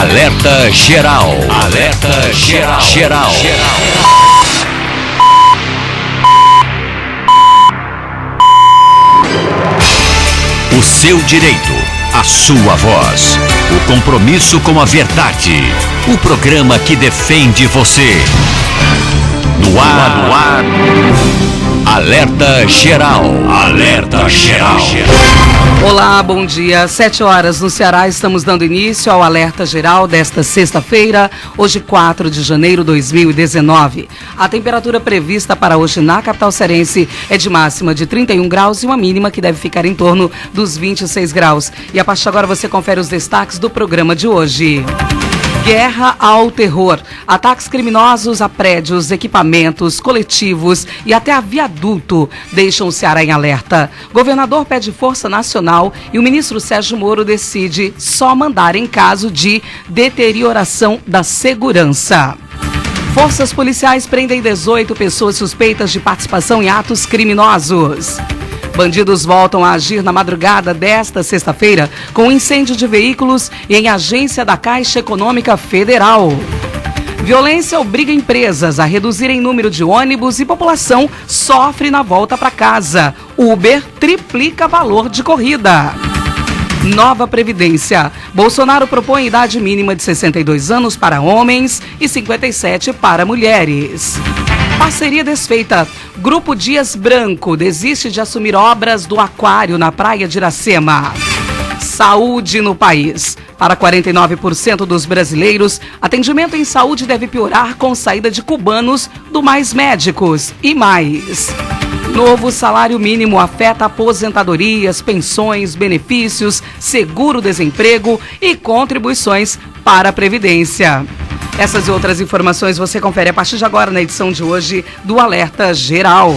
Alerta geral. Alerta geral. O seu direito, a sua voz, o compromisso com a verdade, o programa que defende você. No ar, Alerta geral. Alerta geral. Olá, bom dia. 7 horas no Ceará, estamos dando início ao Alerta Geral desta sexta-feira, hoje 4 de janeiro de 2019. A temperatura prevista para hoje na capital cearense é de máxima de 31 graus e uma mínima que deve ficar em torno dos 26 graus. E a partir de agora você confere os destaques do programa de hoje. Guerra ao terror. Ataques criminosos a prédios, equipamentos, coletivos e até a viaduto deixam o Ceará em alerta. Governador pede força nacional e o ministro Sérgio Moro decide só mandar em caso de deterioração da segurança. Forças policiais prendem 18 pessoas suspeitas de participação em atos criminosos. Bandidos voltam a agir na madrugada desta sexta-feira com incêndio de veículos e em agência da Caixa Econômica Federal. Violência obriga empresas a reduzirem número de ônibus e população sofre na volta para casa. Uber triplica valor de corrida. Nova Previdência. Bolsonaro propõe idade mínima de 62 anos para homens e 57 para mulheres. Parceria desfeita. Grupo Dias Branco desiste de assumir obras do aquário na praia de Iracema. Saúde no país. Para 49% dos brasileiros, atendimento em saúde deve piorar com saída de cubanos do Mais Médicos e mais. Novo salário mínimo afeta aposentadorias, pensões, benefícios, seguro-desemprego e contribuições para a Previdência. Essas e outras informações você confere a partir de agora na edição de hoje do Alerta Geral.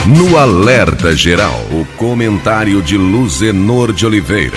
No Alerta Geral, o comentário de Luzenor de Oliveira.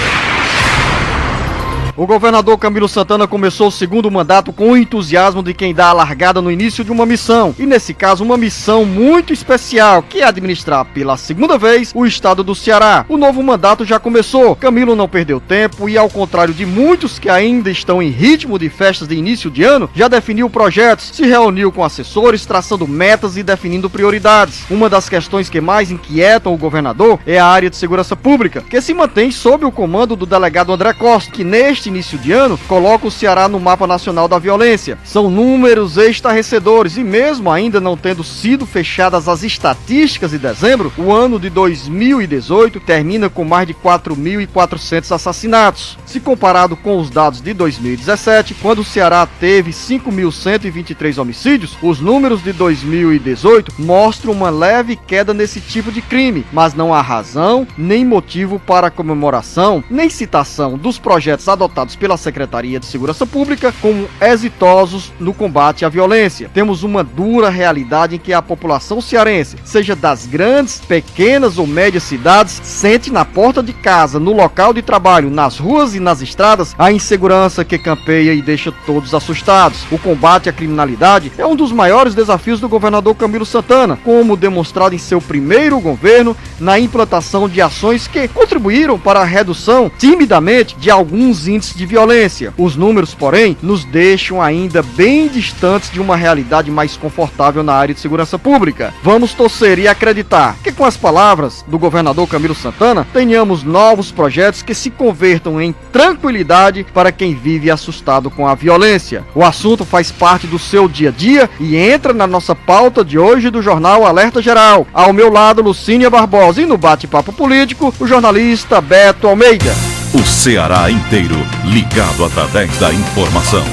O governador Camilo Santana começou o segundo mandato com o entusiasmo de quem dá a largada no início de uma missão. E nesse caso, uma missão muito especial, que é administrar pela segunda vez o estado do Ceará. O novo mandato já começou. Camilo não perdeu tempo e, ao contrário de muitos que ainda estão em ritmo de festas de início de ano, já definiu projetos, se reuniu com assessores, traçando metas e definindo prioridades. Uma das questões que mais inquietam o governador é a área de segurança pública, que se mantém sob o comando do delegado André Costa, que neste início de ano coloca o Ceará no mapa nacional da violência. São números estarrecedores e, mesmo ainda não tendo sido fechadas as estatísticas de dezembro, o ano de 2018 termina com mais de 4.400 assassinatos. Se comparado com os dados de 2017, quando o Ceará teve 5.123 homicídios, os números de 2018 mostram uma leve queda nesse tipo de crime, mas não há razão, nem motivo para comemoração, nem citação dos projetos adotados pela Secretaria de Segurança Pública como exitosos no combate à violência. Temos uma dura realidade em que a população cearense, seja das grandes, pequenas ou médias cidades, sente na porta de casa, no local de trabalho, nas ruas e nas estradas, a insegurança que campeia e deixa todos assustados. O combate à criminalidade é um dos maiores desafios do governador Camilo Santana, como demonstrado em seu primeiro governo na implantação de ações que contribuíram para a redução, timidamente, de alguns índices de violência. Os números, porém, nos deixam ainda bem distantes de uma realidade mais confortável na área de segurança pública. Vamos torcer e acreditar que, com as palavras do governador Camilo Santana, tenhamos novos projetos que se convertam em tranquilidade para quem vive assustado com a violência. O assunto faz parte do seu dia a dia e entra na nossa pauta de hoje do jornal Alerta Geral. Ao meu lado, Lucínia Barbosa, e no bate-papo político, o jornalista Beto Almeida. O Ceará inteiro ligado através da informação.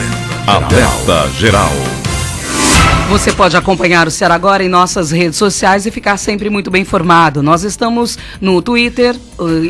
Alerta Geral. Você pode acompanhar o Ceará Agora em nossas redes sociais e ficar sempre muito bem informado. Nós estamos no Twitter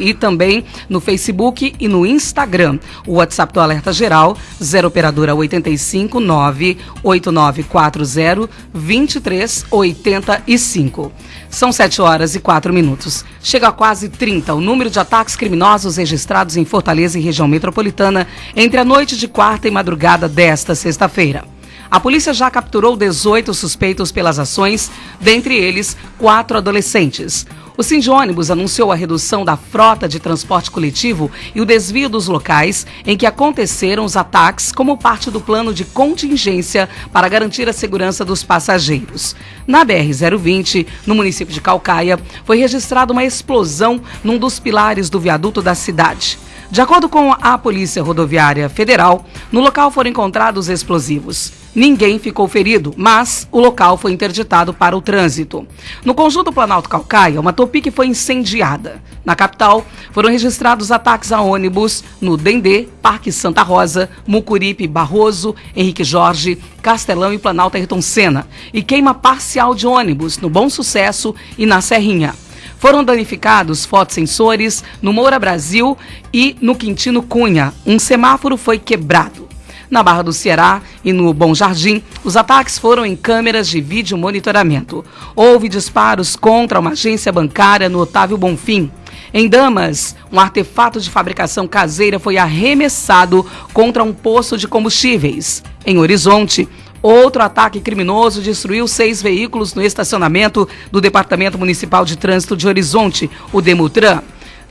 e também no Facebook e no Instagram. O WhatsApp do Alerta Geral, 0 operadora 85 98940 2385. São 7 horas e 4 minutos. Chega a quase 30 o número de ataques criminosos registrados em Fortaleza e região metropolitana entre a noite de quarta e madrugada desta sexta-feira. A polícia já capturou 18 suspeitos pelas ações, dentre eles 4 adolescentes. O Sindônibus anunciou a redução da frota de transporte coletivo e o desvio dos locais em que aconteceram os ataques como parte do plano de contingência para garantir a segurança dos passageiros. Na BR-020, no município de Caucaia, foi registrada uma explosão num dos pilares do viaduto da cidade. De acordo com a Polícia Rodoviária Federal, no local foram encontrados explosivos. Ninguém ficou ferido, mas o local foi interditado para o trânsito. No conjunto Planalto Caucaia, uma Topic foi incendiada. Na capital, foram registrados ataques a ônibus no Dendê, Parque Santa Rosa, Mucuripe, Barroso, Henrique Jorge, Castelão e Planalto Ayrton Senna, e queima parcial de ônibus no Bom Sucesso e na Serrinha. Foram danificados fotossensores no Moura Brasil e no Quintino Cunha. Um semáforo foi quebrado. Na Barra do Ceará e no Bom Jardim, os ataques foram em câmeras de vídeo monitoramento. Houve disparos contra uma agência bancária no Otávio Bonfim. Em Damas, um artefato de fabricação caseira foi arremessado contra um posto de combustíveis. Em Horizonte, outro ataque criminoso destruiu 6 veículos no estacionamento do Departamento Municipal de Trânsito de Horizonte, o Demutran.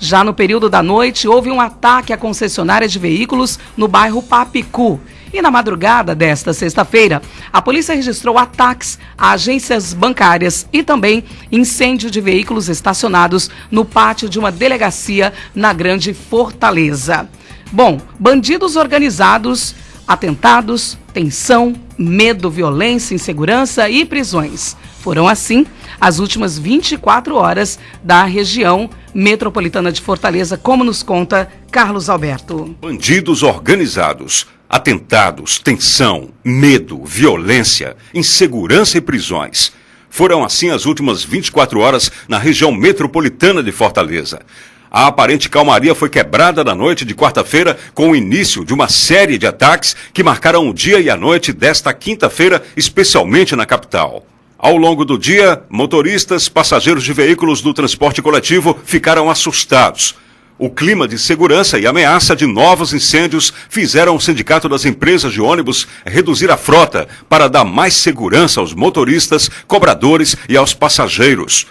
Já no período da noite, houve um ataque à concessionária de veículos no bairro Papicu. E na madrugada desta sexta-feira, a polícia registrou ataques a agências bancárias e também incêndio de veículos estacionados no pátio de uma delegacia na Grande Fortaleza. Bom, bandidos organizados, atentados, tensão, medo, violência, insegurança e prisões. Foram assim as últimas 24 horas da região metropolitana de Fortaleza, como nos conta Carlos Alberto. Bandidos organizados, atentados, tensão, medo, violência, insegurança e prisões. Foram assim as últimas 24 horas na região metropolitana de Fortaleza. A aparente calmaria foi quebrada na noite de quarta-feira com o início de uma série de ataques que marcaram o dia e a noite desta quinta-feira, especialmente na capital. Ao longo do dia, motoristas, passageiros de veículos do transporte coletivo ficaram assustados. O clima de segurança e ameaça de novos incêndios fizeram o Sindicato das Empresas de Ônibus reduzir a frota para dar mais segurança aos motoristas, cobradores e aos passageiros.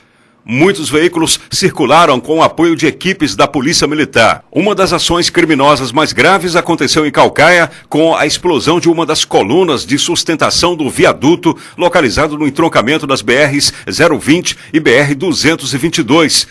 Muitos veículos circularam com o apoio de equipes da Polícia Militar. Uma das ações criminosas mais graves aconteceu em Caucaia com a explosão de uma das colunas de sustentação do viaduto localizado no entroncamento das BRs 020 e BR 222.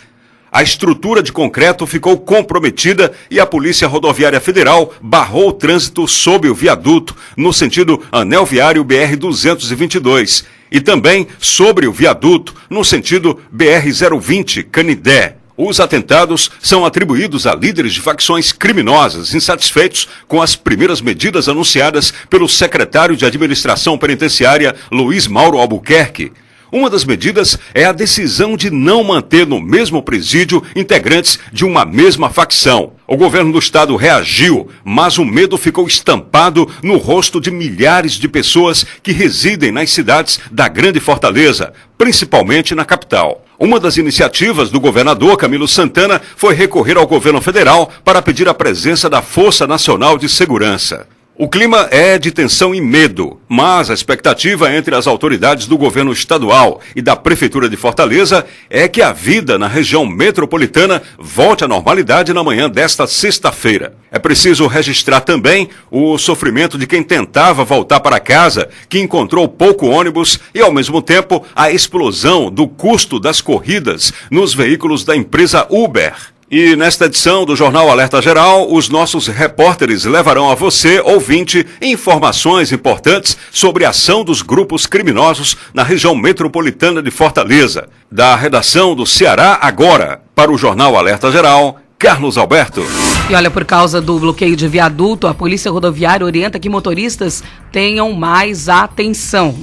A estrutura de concreto ficou comprometida e a Polícia Rodoviária Federal barrou o trânsito sob o viaduto no sentido anel viário BR 222 e também sobre o viaduto no sentido BR 020 Canidé. Os atentados são atribuídos a líderes de facções criminosas insatisfeitos com as primeiras medidas anunciadas pelo secretário de Administração Penitenciária Luiz Mauro Albuquerque. Uma das medidas é a decisão de não manter no mesmo presídio integrantes de uma mesma facção. O governo do estado reagiu, mas o medo ficou estampado no rosto de milhares de pessoas que residem nas cidades da Grande Fortaleza, principalmente na capital. Uma das iniciativas do governador Camilo Santana foi recorrer ao governo federal para pedir a presença da Força Nacional de Segurança. O clima é de tensão e medo, mas a expectativa entre as autoridades do governo estadual e da Prefeitura de Fortaleza é que a vida na região metropolitana volte à normalidade na manhã desta sexta-feira. É preciso registrar também o sofrimento de quem tentava voltar para casa, que encontrou pouco ônibus e, ao mesmo tempo, a explosão do custo das corridas nos veículos da empresa Uber. E nesta edição do Jornal Alerta Geral, os nossos repórteres levarão a você, ouvinte, informações importantes sobre a ação dos grupos criminosos na região metropolitana de Fortaleza. Da redação do Ceará Agora, para o Jornal Alerta Geral, Carlos Alberto. E olha, por causa do bloqueio de viaduto, a Polícia Rodoviária orienta que motoristas tenham mais atenção.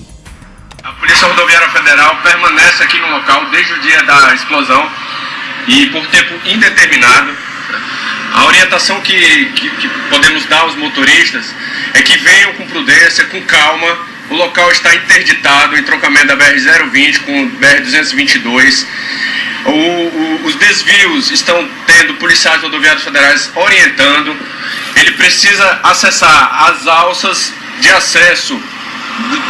A Polícia Rodoviária Federal permanece aqui no local desde o dia da explosão e por tempo indeterminado. A orientação que podemos dar aos motoristas é que venham com prudência, com calma. O local está interditado, o entroncamento da BR-020 com BR-222. Os desvios estão tendo policiais rodoviários federais orientando. Ele precisa acessar as alças de acesso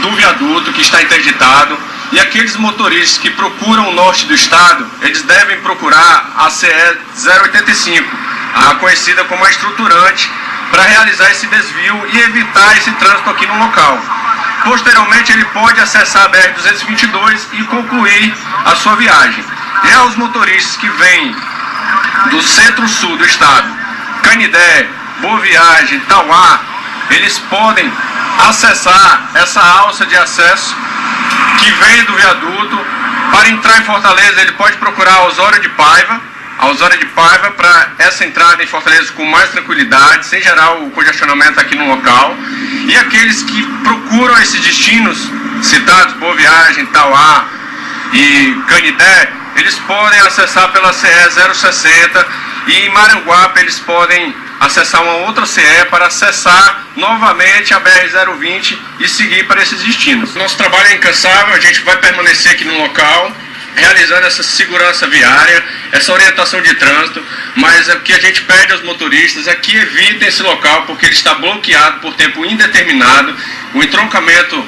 do viaduto que está interditado, e aqueles motoristas que procuram o norte do estado, eles devem procurar a CE 085, a conhecida como a estruturante, para realizar esse desvio e evitar esse trânsito aqui no local. Posteriormente, ele pode acessar a BR-222 e concluir a sua viagem. E aos motoristas que vêm do centro-sul do estado, Canidé, Boa Viagem, Tauá, eles podem acessar essa alça de acesso que vem do viaduto. Para entrar em Fortaleza, ele pode procurar a Osório de Paiva, para essa entrada em Fortaleza com mais tranquilidade, sem gerar o congestionamento aqui no local. E aqueles que procuram esses destinos citados, Boa Viagem, Tauá e Canidé, eles podem acessar pela CE 060, e em Maranguape eles podem acessar uma outra CE para acessar novamente a BR-020 e seguir para esses destinos. Nosso trabalho é incansável, a gente vai permanecer aqui no local, realizando essa segurança viária, essa orientação de trânsito, mas o que a gente pede aos motoristas é que evitem esse local, porque ele está bloqueado por tempo indeterminado. O entroncamento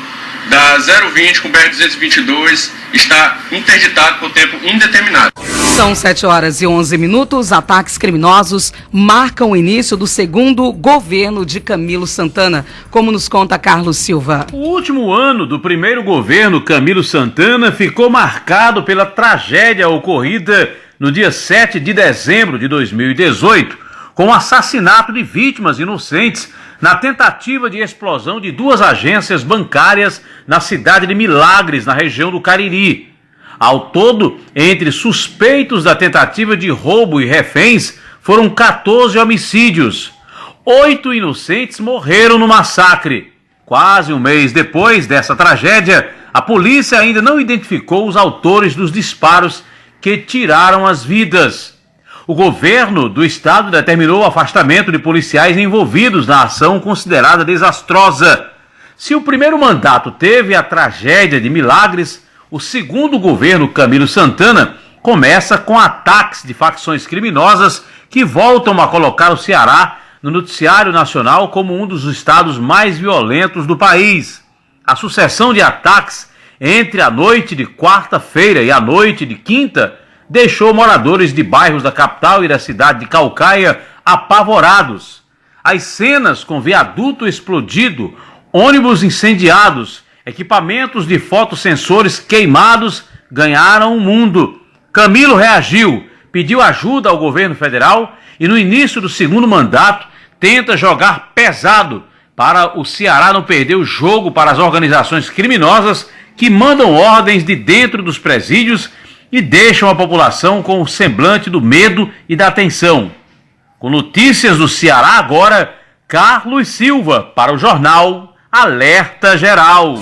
da 020 com BR-222 está interditado por tempo indeterminado. São 7h11. Ataques criminosos marcam o início do segundo governo de Camilo Santana, como nos conta Carlos Silva. O último ano do primeiro governo Camilo Santana ficou marcado pela tragédia ocorrida no dia 7 de dezembro de 2018, com o assassinato de vítimas inocentes na tentativa de explosão de 2 agências bancárias na cidade de Milagres, na região do Cariri. Ao todo, entre suspeitos da tentativa de roubo e reféns, foram 14 homicídios. 8 inocentes morreram no massacre. Quase um mês depois dessa tragédia, a polícia ainda não identificou os autores dos disparos que tiraram as vidas. O governo do estado determinou o afastamento de policiais envolvidos na ação considerada desastrosa. Se o primeiro mandato teve a tragédia de Milagres, o segundo governo Camilo Santana começa com ataques de facções criminosas que voltam a colocar o Ceará no noticiário nacional como um dos estados mais violentos do país. A sucessão de ataques entre a noite de quarta-feira e a noite de quinta deixou moradores de bairros da capital e da cidade de Caucaia apavorados. As cenas com viaduto explodido, ônibus incendiados, equipamentos de fotossensores queimados ganharam o mundo. Camilo reagiu, pediu ajuda ao governo federal e no início do segundo mandato tenta jogar pesado para o Ceará não perder o jogo para as organizações criminosas que mandam ordens de dentro dos presídios e deixam a população com o semblante do medo e da tensão. Com notícias do Ceará agora, Carlos Silva para o jornal Alerta Geral.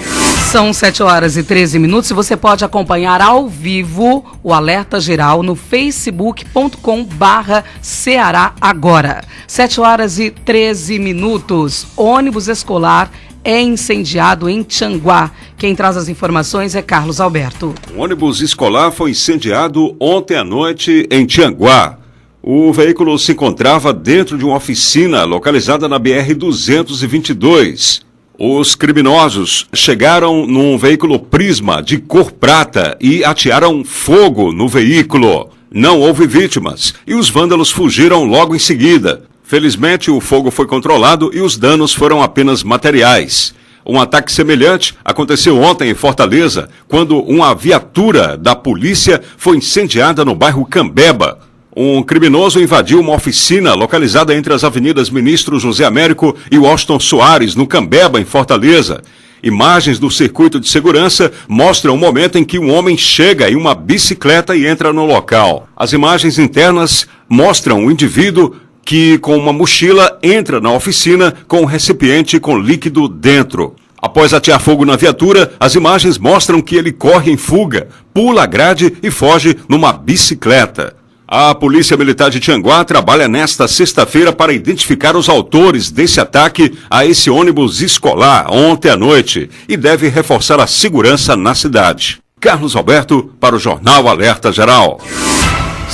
São 7h13 e você pode acompanhar ao vivo o Alerta Geral no facebook.com/Ceará Agora. 7h13. Ônibus escolar é incendiado em Tianguá. Quem traz as informações é Carlos Alberto. O ônibus escolar foi incendiado ontem à noite em Tianguá. O veículo se encontrava dentro de uma oficina localizada na BR-222. Os criminosos chegaram num veículo Prisma de cor prata e atearam fogo no veículo. Não houve vítimas e os vândalos fugiram logo em seguida. Felizmente, o fogo foi controlado e os danos foram apenas materiais. Um ataque semelhante aconteceu ontem em Fortaleza, quando uma viatura da polícia foi incendiada no bairro Cambeba. Um criminoso invadiu uma oficina localizada entre as avenidas Ministro José Américo e Washington Soares, no Cambeba, em Fortaleza. Imagens do circuito de segurança mostram o momento em que um homem chega em uma bicicleta e entra no local. As imagens internas mostram o indivíduo que, com uma mochila, entra na oficina com um recipiente com líquido dentro. Após atear fogo na viatura, as imagens mostram que ele corre em fuga, pula a grade e foge numa bicicleta. A Polícia Militar de Tianguá trabalha nesta sexta-feira para identificar os autores desse ataque a esse ônibus escolar ontem à noite e deve reforçar a segurança na cidade. Carlos Alberto para o Jornal Alerta Geral.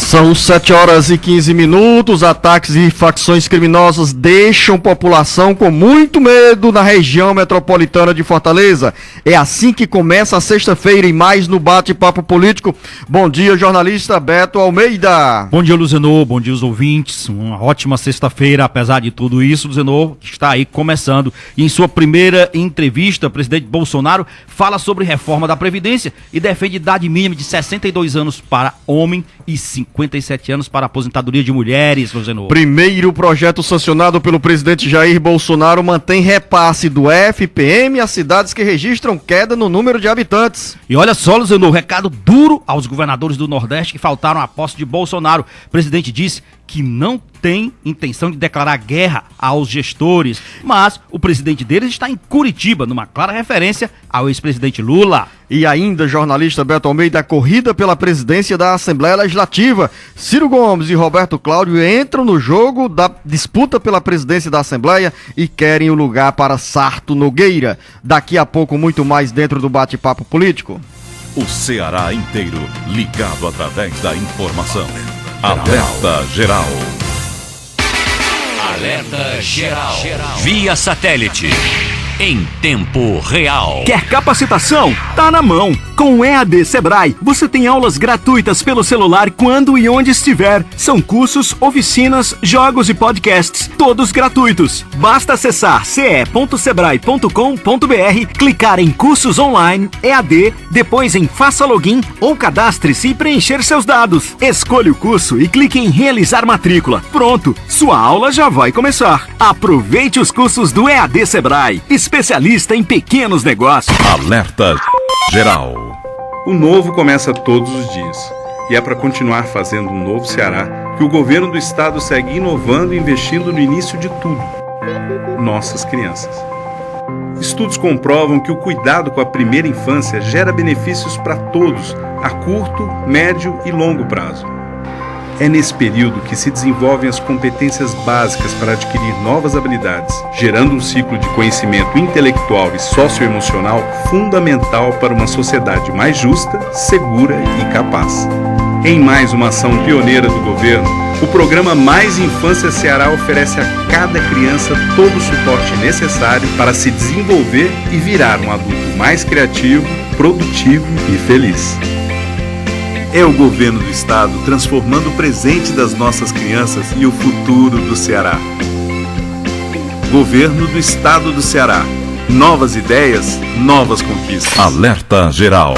São 7h15. Ataques e facções criminosas deixam população com muito medo na região metropolitana de Fortaleza. É assim que começa a sexta-feira e mais no Bate-Papo Político. Bom dia, jornalista Beto Almeida. Bom dia, Luzenor. Bom dia, os ouvintes. Uma ótima sexta-feira, apesar de tudo isso. Luzenor está aí começando. E em sua primeira entrevista, o presidente Bolsonaro fala sobre reforma da Previdência e defende idade mínima de 62 anos para homem e 57 anos para a aposentadoria de mulheres, Luzenor. Primeiro projeto sancionado pelo presidente Jair Bolsonaro mantém repasse do FPM a cidades que registram queda no número de habitantes. E olha só, Luzenor, recado duro aos governadores do Nordeste que faltaram à posse de Bolsonaro. O presidente disse que não tem intenção de declarar guerra aos gestores, mas o presidente deles está em Curitiba, numa clara referência ao ex-presidente Lula. E ainda, jornalista Beto Almeida, a corrida pela presidência da Assembleia Legislativa. Ciro Gomes e Roberto Cláudio entram no jogo da disputa pela presidência da Assembleia e querem o lugar para Sarto Nogueira. Daqui a pouco, muito mais dentro do Bate-Papo Político. O Ceará inteiro ligado através da informação. Alerta Geral. Alerta Geral. Via satélite. Em tempo real. Quer capacitação? Tá na mão. Com o EAD Sebrae, você tem aulas gratuitas pelo celular quando e onde estiver. São cursos, oficinas, jogos e podcasts, todos gratuitos. Basta acessar ce.sebrae.com.br, clicar em cursos online, EAD, depois em faça login ou cadastre-se e preencher seus dados. Escolha o curso e clique em realizar matrícula. Pronto, sua aula já vai começar. Aproveite os cursos do EAD Sebrae. Especialista em pequenos negócios. Alerta Geral. O novo começa todos os dias. E é para continuar fazendo um novo Ceará que o governo do estado segue inovando e investindo no início de tudo: nossas crianças. Estudos comprovam que o cuidado com a primeira infância gera benefícios para todos, a curto, médio e longo prazo. É nesse período que se desenvolvem as competências básicas para adquirir novas habilidades, gerando um ciclo de conhecimento intelectual e socioemocional fundamental para uma sociedade mais justa, segura e capaz. Em mais uma ação pioneira do governo, o programa Mais Infância Ceará oferece a cada criança todo o suporte necessário para se desenvolver e virar um adulto mais criativo, produtivo e feliz. É o governo do estado transformando o presente das nossas crianças e o futuro do Ceará. Governo do estado do Ceará. Novas ideias, novas conquistas. Alerta Geral.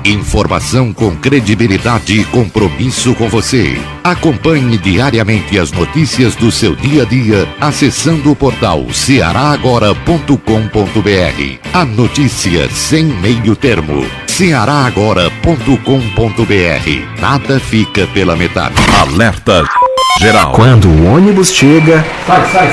Informação com credibilidade e compromisso com você. Acompanhe diariamente as notícias do seu dia a dia acessando o portal cearagora.com.br. A notícia sem meio termo. cearagora.com.br. Nada fica pela metade. Alerta Geral. Quando o ônibus chega... Sai.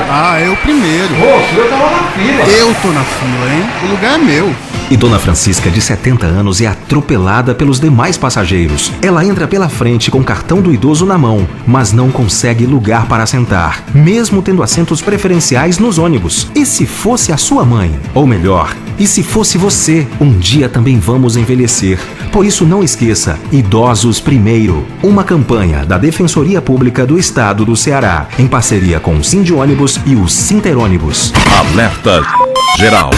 Ah, eu primeiro. Ô, eu tava na fila. Eu tô na fila, hein? O lugar é meu. E Dona Francisca, de 70 anos, é atropelada pelos demais passageiros. Ela entra pela frente com o cartão do idoso na mão, mas não consegue lugar para sentar, mesmo tendo assentos preferenciais nos ônibus. E se fosse a sua mãe? Ou melhor, e se fosse você? Um dia também vamos envelhecer. Por isso não esqueça, Idosos Primeiro. Uma campanha da Defensoria Pública do Estado do Ceará, em parceria com o Sindônibus e o Sinterônibus. Alerta Geral.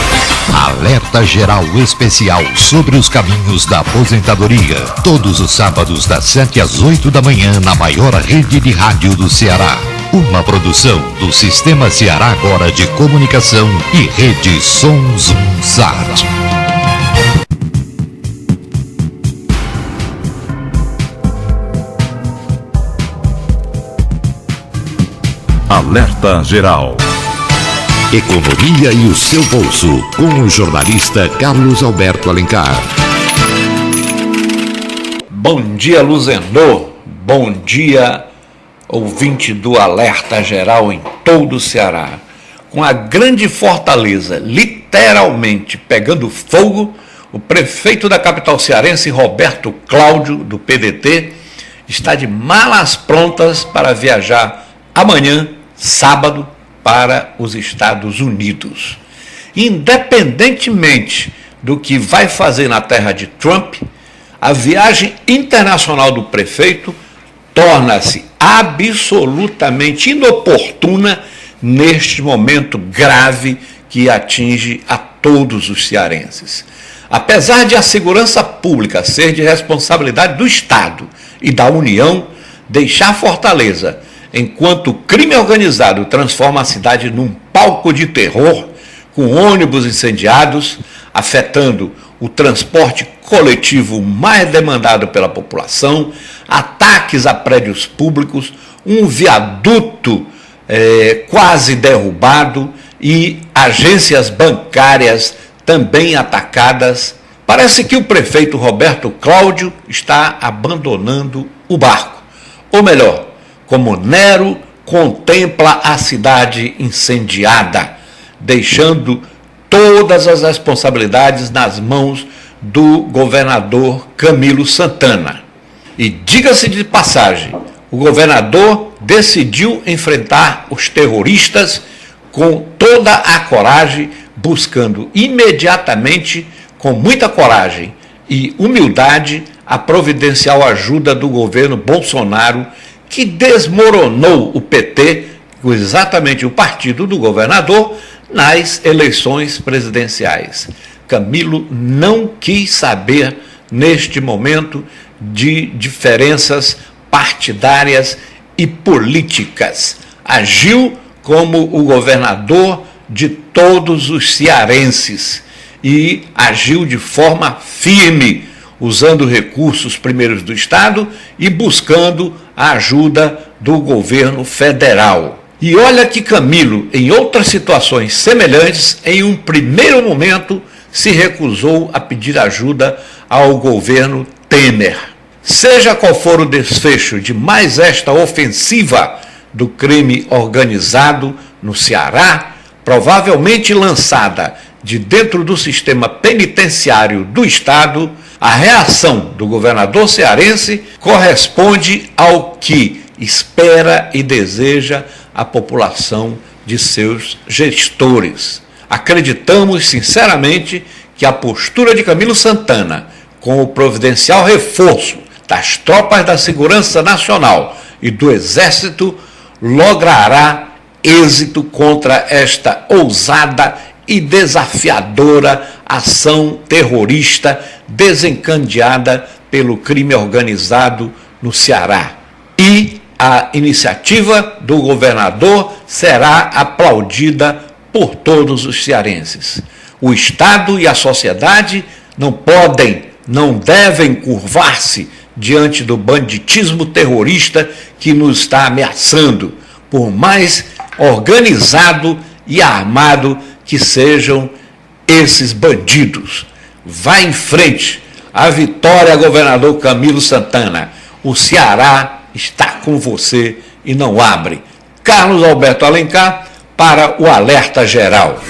Alerta Geral Especial sobre os caminhos da aposentadoria. Todos os sábados das 7 às 8 da manhã na maior rede de rádio do Ceará. Uma produção do Sistema Ceará Agora de Comunicação e Rede Sons Sat. Alerta Geral. Economia e o seu bolso, com o jornalista Carlos Alberto Alencar. Bom dia, Luzenor. Bom dia, ouvinte do Alerta Geral em todo o Ceará. Com a grande Fortaleza literalmente pegando fogo, o prefeito da capital cearense, Roberto Cláudio, do PDT, está de malas prontas para viajar amanhã, sábado, para os Estados Unidos. Independentemente do que vai fazer na terra de Trump, a viagem internacional do prefeito torna-se absolutamente inoportuna neste momento grave que atinge a todos os cearenses. Apesar de a segurança pública ser de responsabilidade do Estado e da União, deixar Fortaleza enquanto o crime organizado transforma a cidade num palco de terror, com ônibus incendiados, afetando o transporte coletivo mais demandado pela população, ataques a prédios públicos, um viaduto quase derrubado e agências bancárias também atacadas. Parece que o prefeito Roberto Cláudio está abandonando o barco. Ou melhor, como Nero contempla a cidade incendiada, deixando todas as responsabilidades nas mãos do governador Camilo Santana. E diga-se de passagem, o governador decidiu enfrentar os terroristas com toda a coragem, buscando imediatamente, com muita coragem e humildade, a providencial ajuda do governo Bolsonaro, que desmoronou o PT, exatamente o partido do governador, nas eleições presidenciais. Camilo não quis saber, neste momento, de diferenças partidárias e políticas. Agiu como o governador de todos os cearenses e agiu de forma firme, usando recursos primeiros do Estado e buscando a ajuda do governo federal. E olha que Camilo, em outras situações semelhantes, em um primeiro momento, se recusou a pedir ajuda ao governo Temer. Seja qual for o desfecho de mais esta ofensiva do crime organizado no Ceará, provavelmente lançada de dentro do sistema penitenciário do Estado, a reação do governador cearense corresponde ao que espera e deseja a população de seus gestores. Acreditamos sinceramente que a postura de Camilo Santana, com o providencial reforço das tropas da Segurança Nacional e do Exército, logrará êxito contra esta ousada e desafiadora ação terrorista desencadeada pelo crime organizado no Ceará. E a iniciativa do governador será aplaudida por todos os cearenses. O Estado e a sociedade não podem, não devem curvar-se diante do banditismo terrorista que nos está ameaçando, por mais organizado e armado que sejam esses bandidos. Vá em frente. A vitória, governador Camilo Santana. O Ceará está com você e não abre. Carlos Alberto Alencar para o Alerta Geral.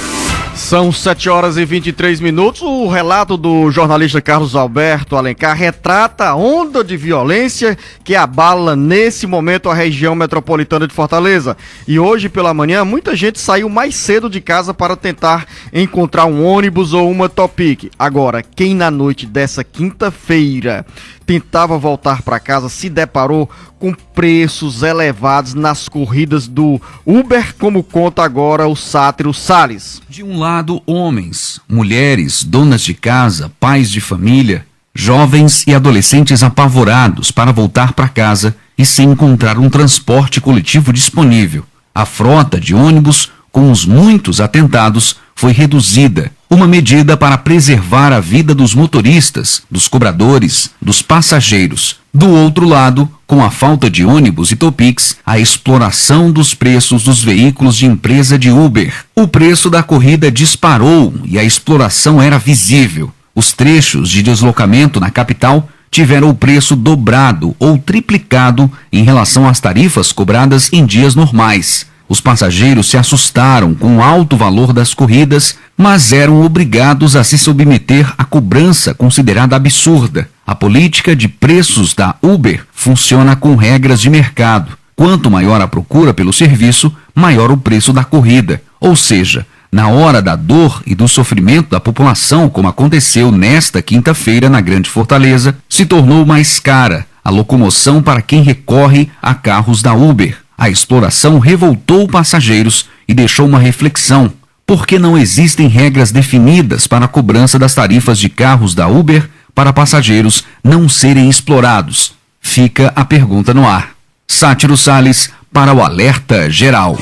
São 7h23. O relato do jornalista Carlos Alberto Alencar retrata a onda de violência que abala nesse momento a região metropolitana de Fortaleza. E hoje pela manhã muita gente saiu mais cedo de casa para tentar encontrar um ônibus ou uma Topic. Agora, quem na noite dessa quinta-feira tentava voltar para casa se deparou com preços elevados nas corridas do Uber, como conta agora o sátiro Salles. De um lado, homens, mulheres, donas de casa, pais de família, jovens e adolescentes apavorados para voltar para casa e sem encontrar um transporte coletivo disponível. A frota de ônibus, com os muitos atentados, foi reduzida. Uma medida para preservar a vida dos motoristas, dos cobradores, dos passageiros. Do outro lado, com a falta de ônibus e Topics, a exploração dos preços dos veículos de empresa de Uber. O preço da corrida disparou e a exploração era visível. Os trechos de deslocamento na capital tiveram o preço dobrado ou triplicado em relação às tarifas cobradas em dias normais. Os passageiros se assustaram com o alto valor das corridas, mas eram obrigados a se submeter à cobrança considerada absurda. A política de preços da Uber funciona com regras de mercado. Quanto maior a procura pelo serviço, maior o preço da corrida. Ou seja, Na hora da dor e do sofrimento da população, como aconteceu nesta quinta-feira na Grande Fortaleza, se tornou mais cara a locomoção para quem recorre a carros da Uber. A exploração revoltou passageiros e deixou uma reflexão. Por que não existem regras definidas para a cobrança das tarifas de carros da Uber para passageiros não serem explorados? Fica a pergunta no ar. Sátiro Salles para o Alerta Geral.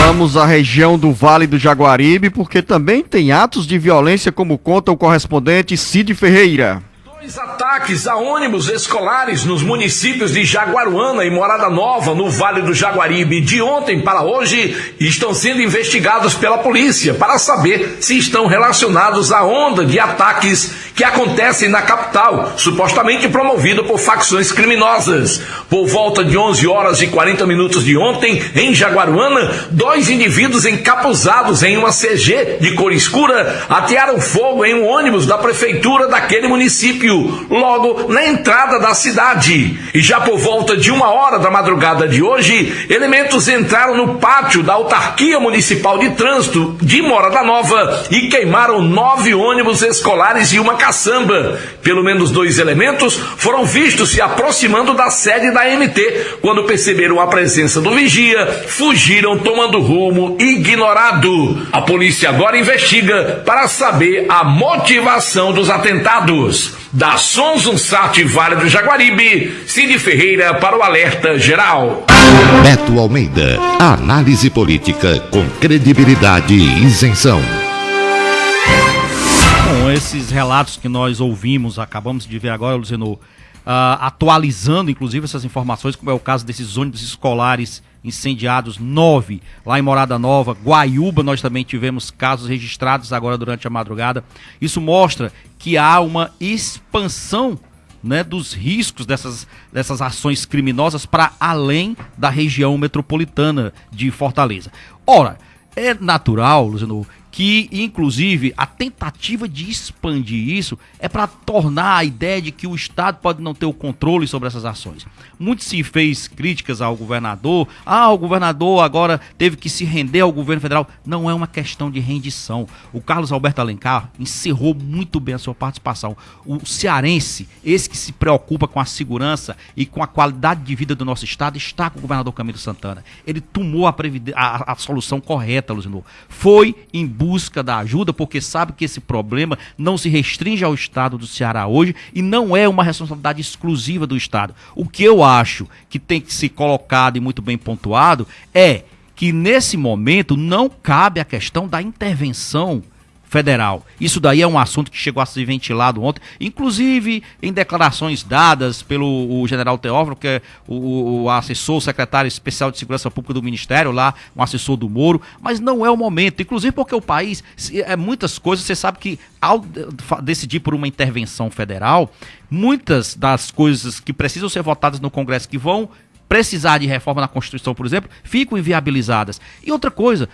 Vamos à região do Vale do Jaguaribe, porque também tem atos de violência, como conta o correspondente Cid Ferreira. Dois ataques a ônibus escolares nos municípios de Jaguaruana e Morada Nova, no Vale do Jaguaribe, de ontem para hoje, estão sendo investigados pela polícia para saber se estão relacionados à onda de ataques que acontecem na capital, supostamente promovida por facções criminosas. Por volta de 11 horas e 40 minutos de ontem, em Jaguaruana, dois indivíduos encapuzados em uma CG de cor escura atearam fogo em um ônibus da prefeitura daquele município, logo na entrada da cidade. E já por volta de 1h da madrugada de hoje, elementos entraram no pátio da Autarquia Municipal de Trânsito de Morada Nova e queimaram 9 ônibus escolares e uma caçamba. Pelo menos 2 elementos foram vistos se aproximando da sede da MT. Quando perceberam a presença do vigia, fugiram tomando rumo ignorado. A polícia agora investiga para saber a motivação dos atentados. Da Sonzunsat Vale do Jaguaribe, Cid Ferreira para o Alerta Geral. Beto Almeida, análise política com credibilidade e isenção. Com esses relatos que nós ouvimos, acabamos de ver agora, Luciano, atualizando inclusive essas informações, como é o caso desses ônibus escolares incendiados, 9 lá em Morada Nova, Guaiúba, nós também tivemos casos registrados agora durante a madrugada. Isso mostra que há uma expansão, né, dos riscos dessas ações criminosas para além da região metropolitana de Fortaleza. Ora, é natural, Luciano, que inclusive a tentativa de expandir isso é para tornar a ideia de que o Estado pode não ter o controle sobre essas ações. Muito se fez críticas ao governador, o governador agora teve que se render ao governo federal. Não é uma questão de rendição. O Carlos Alberto Alencar encerrou muito bem a sua participação. O cearense, esse que se preocupa com a segurança e com a qualidade de vida do nosso Estado, está com o governador Camilo Santana. Ele tomou a solução correta, Luciano. Foi em busca da ajuda, porque sabe que esse problema não se restringe ao Estado do Ceará hoje e não é uma responsabilidade exclusiva do Estado. O que eu acho que tem que ser colocado e muito bem pontuado é que nesse momento não cabe a questão da intervenção federal. Isso daí é um assunto que chegou a ser ventilado ontem, inclusive em declarações dadas pelo general Teófilo, que é o assessor, o secretário especial de Segurança Pública do Ministério, lá, um assessor do Moro, mas não é o momento, inclusive porque o país, muitas coisas, você sabe que ao decidir por uma intervenção federal, muitas das coisas que precisam ser votadas no Congresso, que vão precisar de reforma na Constituição, por exemplo, ficam inviabilizadas. E outra coisa,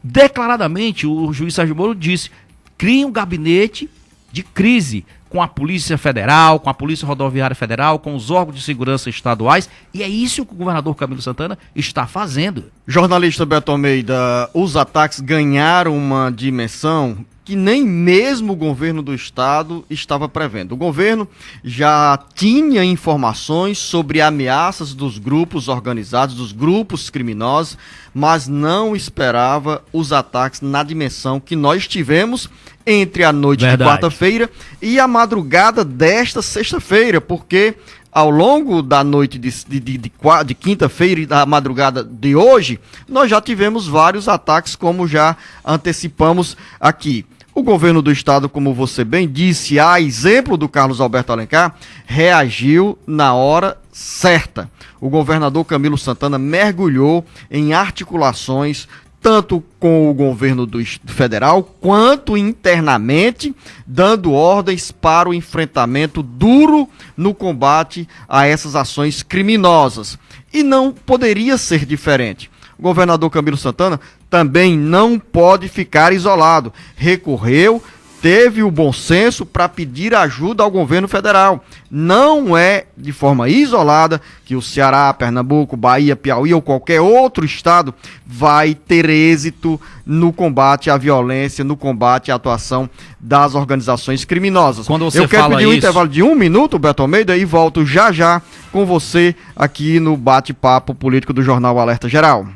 declaradamente, o juiz Sérgio Moro disse: crie um gabinete de crise com a Polícia Federal, com a Polícia Rodoviária Federal, com os órgãos de segurança estaduais, e é isso que o governador Camilo Santana está fazendo. Jornalista Beto Almeida, os ataques ganharam uma dimensão que nem mesmo o governo do estado estava prevendo. O governo já tinha informações sobre ameaças dos grupos organizados, dos grupos criminosos, mas não esperava os ataques na dimensão que nós tivemos entre a noite de quarta-feira e a madrugada desta sexta-feira, porque ao longo da noite de quinta-feira e da madrugada de hoje, nós já tivemos vários ataques, como já antecipamos aqui. O governo do estado, como você bem disse, a exemplo do Carlos Alberto Alencar, reagiu na hora certa. O governador Camilo Santana mergulhou em articulações tanto com o governo do federal quanto internamente, dando ordens para o enfrentamento duro no combate a essas ações criminosas. E não poderia ser diferente. O governador Camilo Santana também não pode ficar isolado. Recorreu teve o bom senso para pedir ajuda ao governo federal. Não é de forma isolada que o Ceará, Pernambuco, Bahia, Piauí ou qualquer outro estado vai ter êxito no combate à violência, no combate à atuação das organizações criminosas. Quando você Eu quero pedir um isso... intervalo de 1 minuto, Beto Almeida, e volto já com você aqui no bate-papo político do Jornal Alerta Geral.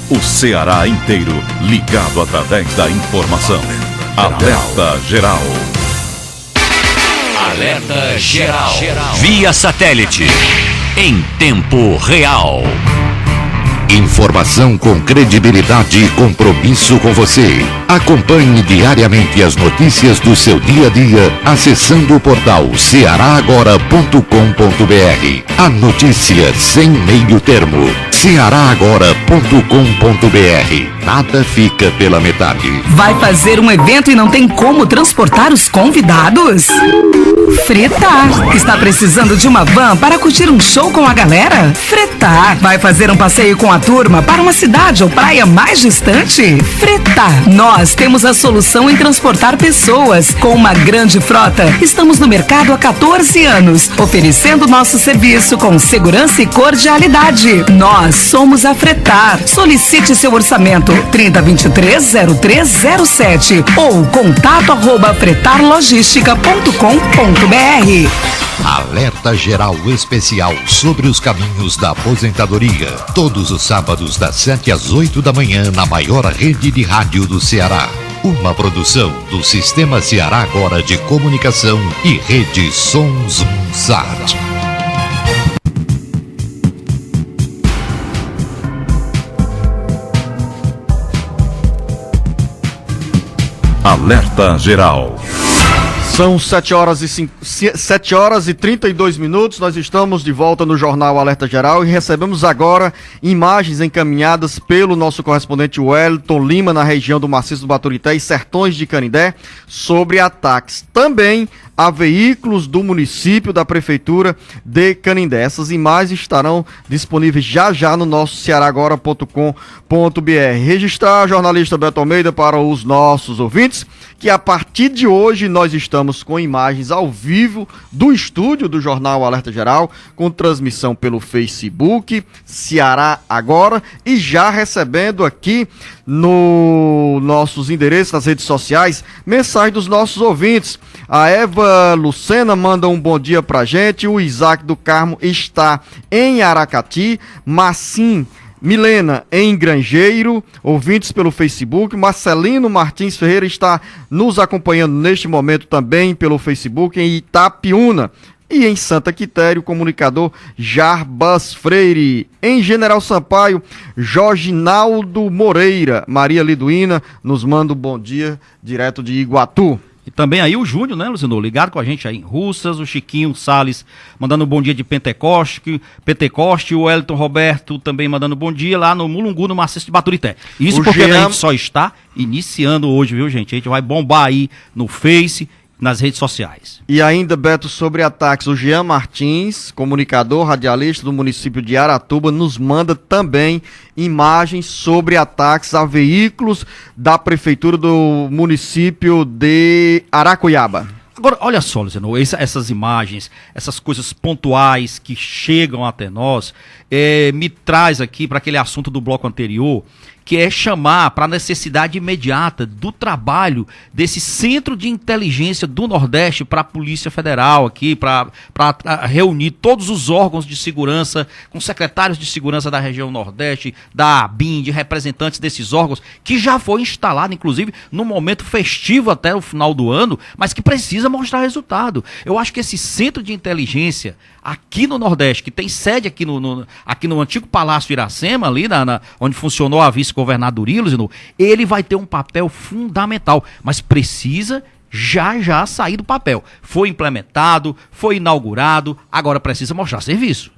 O Ceará inteiro ligado através da informação. Alerta Geral. Alerta Geral. Via satélite. Em tempo real. Informação com credibilidade e compromisso com você. Acompanhe diariamente as notícias do seu dia a dia acessando o portal cearagora.com.br. A notícia sem meio termo. cearagora.com.br. Nada fica pela metade. Vai fazer um evento e não tem como transportar os convidados? Fretar. Está precisando de uma van para curtir um show com a galera? Fretar. Vai fazer um passeio com a turma para uma cidade ou praia mais distante? Fretar. Nós temos a solução em transportar pessoas. Com uma grande frota, estamos no mercado há 14 anos, oferecendo nosso serviço com segurança e cordialidade. Nós somos a Fretar. Solicite seu orçamento 3023-0307 ou contato@fretarlogistica.com.br. Alerta Geral Especial sobre os caminhos da aposentadoria. Todos os sábados das 7 às 8 da manhã na maior rede de rádio do Ceará. Uma produção do Sistema Ceará Agora de Comunicação e Rede Sons Munsat. Alerta Geral. São 7 horas e 32 minutos, nós estamos de volta no Jornal Alerta Geral e recebemos agora imagens encaminhadas pelo nosso correspondente Wellington Lima na região do Maciço do Baturité e Sertões de Canindé sobre ataques também a veículos do município da Prefeitura de Canindé. Essas imagens estarão disponíveis já no nosso cearagora.com.br. Registrar, jornalista Beto Almeida, para os nossos ouvintes, que a partir de hoje nós estamos com imagens ao vivo do estúdio do Jornal Alerta Geral, com transmissão pelo Facebook, Ceará Agora, e já recebendo aqui no nossos endereços, nas redes sociais, mensagem dos nossos ouvintes. A Eva Lucena manda um bom dia pra gente, o Isaac do Carmo está em Aracati, Massim Milena em Grangeiro, ouvintes pelo Facebook. Marcelino Martins Ferreira está nos acompanhando neste momento também pelo Facebook em Itapiúna. E em Santa Quitéria, o comunicador Jarbas Freire. Em General Sampaio, Jorginaldo Moreira. Maria Liduína nos manda um bom dia direto de Iguatu. E também aí o Júnior, né, Luciano, ligado com a gente aí em Russas, o Chiquinho Salles mandando um bom dia de Pentecoste, o Elton Roberto também mandando bom dia lá no Mulungu, no Maciço de Baturité. Isso porque a gente só está iniciando hoje, viu, gente? A gente vai bombar aí no Face, nas redes sociais. E ainda, Beto, sobre ataques, o Jean Martins, comunicador, radialista do município de Aratuba, nos manda também imagens sobre ataques a veículos da prefeitura do município de Aracuiaba. Agora, olha só, Luciano, essas imagens, essas coisas pontuais que chegam até nós, me traz aqui para aquele assunto do bloco anterior, que é chamar para a necessidade imediata do trabalho desse Centro de Inteligência do Nordeste para a Polícia Federal aqui, para reunir todos os órgãos de segurança, com secretários de segurança da região Nordeste, da ABIN, de representantes desses órgãos, que já foi instalado, inclusive, no momento festivo até o final do ano, mas que precisa mostrar resultado. Eu acho que esse Centro de Inteligência aqui no Nordeste, que tem sede aqui no antigo Palácio de Iracema, ali onde funcionou a vice-governadoria, ele vai ter um papel fundamental, mas precisa já sair do papel. Foi implementado, foi inaugurado, agora precisa mostrar serviço.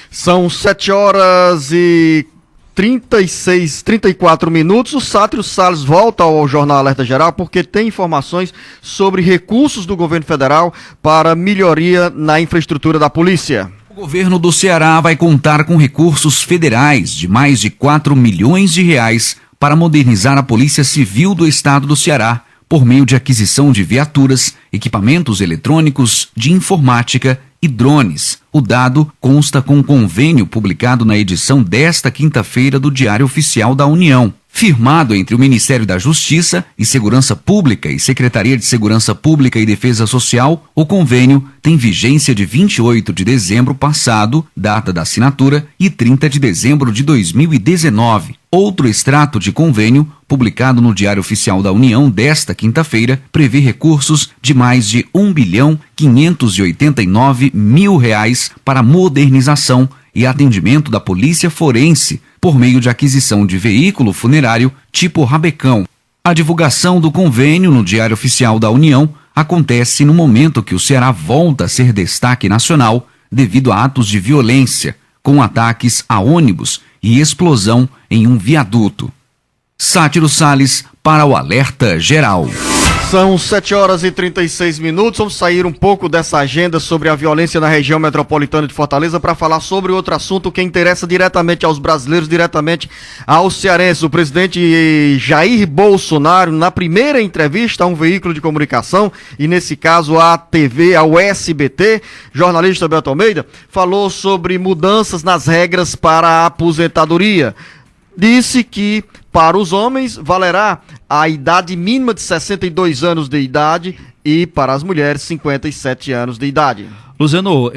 São 7 horas e 34 minutos. O Sátrio Salles volta ao Jornal Alerta Geral porque tem informações sobre recursos do governo federal para melhoria na infraestrutura da polícia. O governo do Ceará vai contar com recursos federais de mais de 4 milhões de reais para modernizar a Polícia Civil do Estado do Ceará, por meio de aquisição de viaturas, equipamentos eletrônicos, de informática e drones. O dado consta com um convênio publicado na edição desta quinta-feira do Diário Oficial da União. Firmado entre o Ministério da Justiça e Segurança Pública e Secretaria de Segurança Pública e Defesa Social, o convênio tem vigência de 28 de dezembro passado, data da assinatura, e 30 de dezembro de 2019. Outro extrato de convênio, publicado no Diário Oficial da União desta quinta-feira, prevê recursos de mais de R$1.589.000 para modernização e atendimento da Polícia Forense, por meio de aquisição de veículo funerário tipo Rabecão. A divulgação do convênio no Diário Oficial da União acontece no momento que o Ceará volta a ser destaque nacional devido a atos de violência, com ataques a ônibus e explosão em um viaduto. Sátiro Salles para o Alerta Geral. São 7h36. Vamos sair um pouco dessa agenda sobre a violência na região metropolitana de Fortaleza para falar sobre outro assunto que interessa diretamente aos brasileiros, diretamente aos cearenses. O presidente Jair Bolsonaro, na primeira entrevista a um veículo de comunicação, e nesse caso a TV, ao SBT, jornalista Beto Almeida, falou sobre mudanças nas regras para a aposentadoria. Disse que para os homens valerá a idade mínima de 62 anos de idade e para as mulheres 57 anos de idade. Luciano,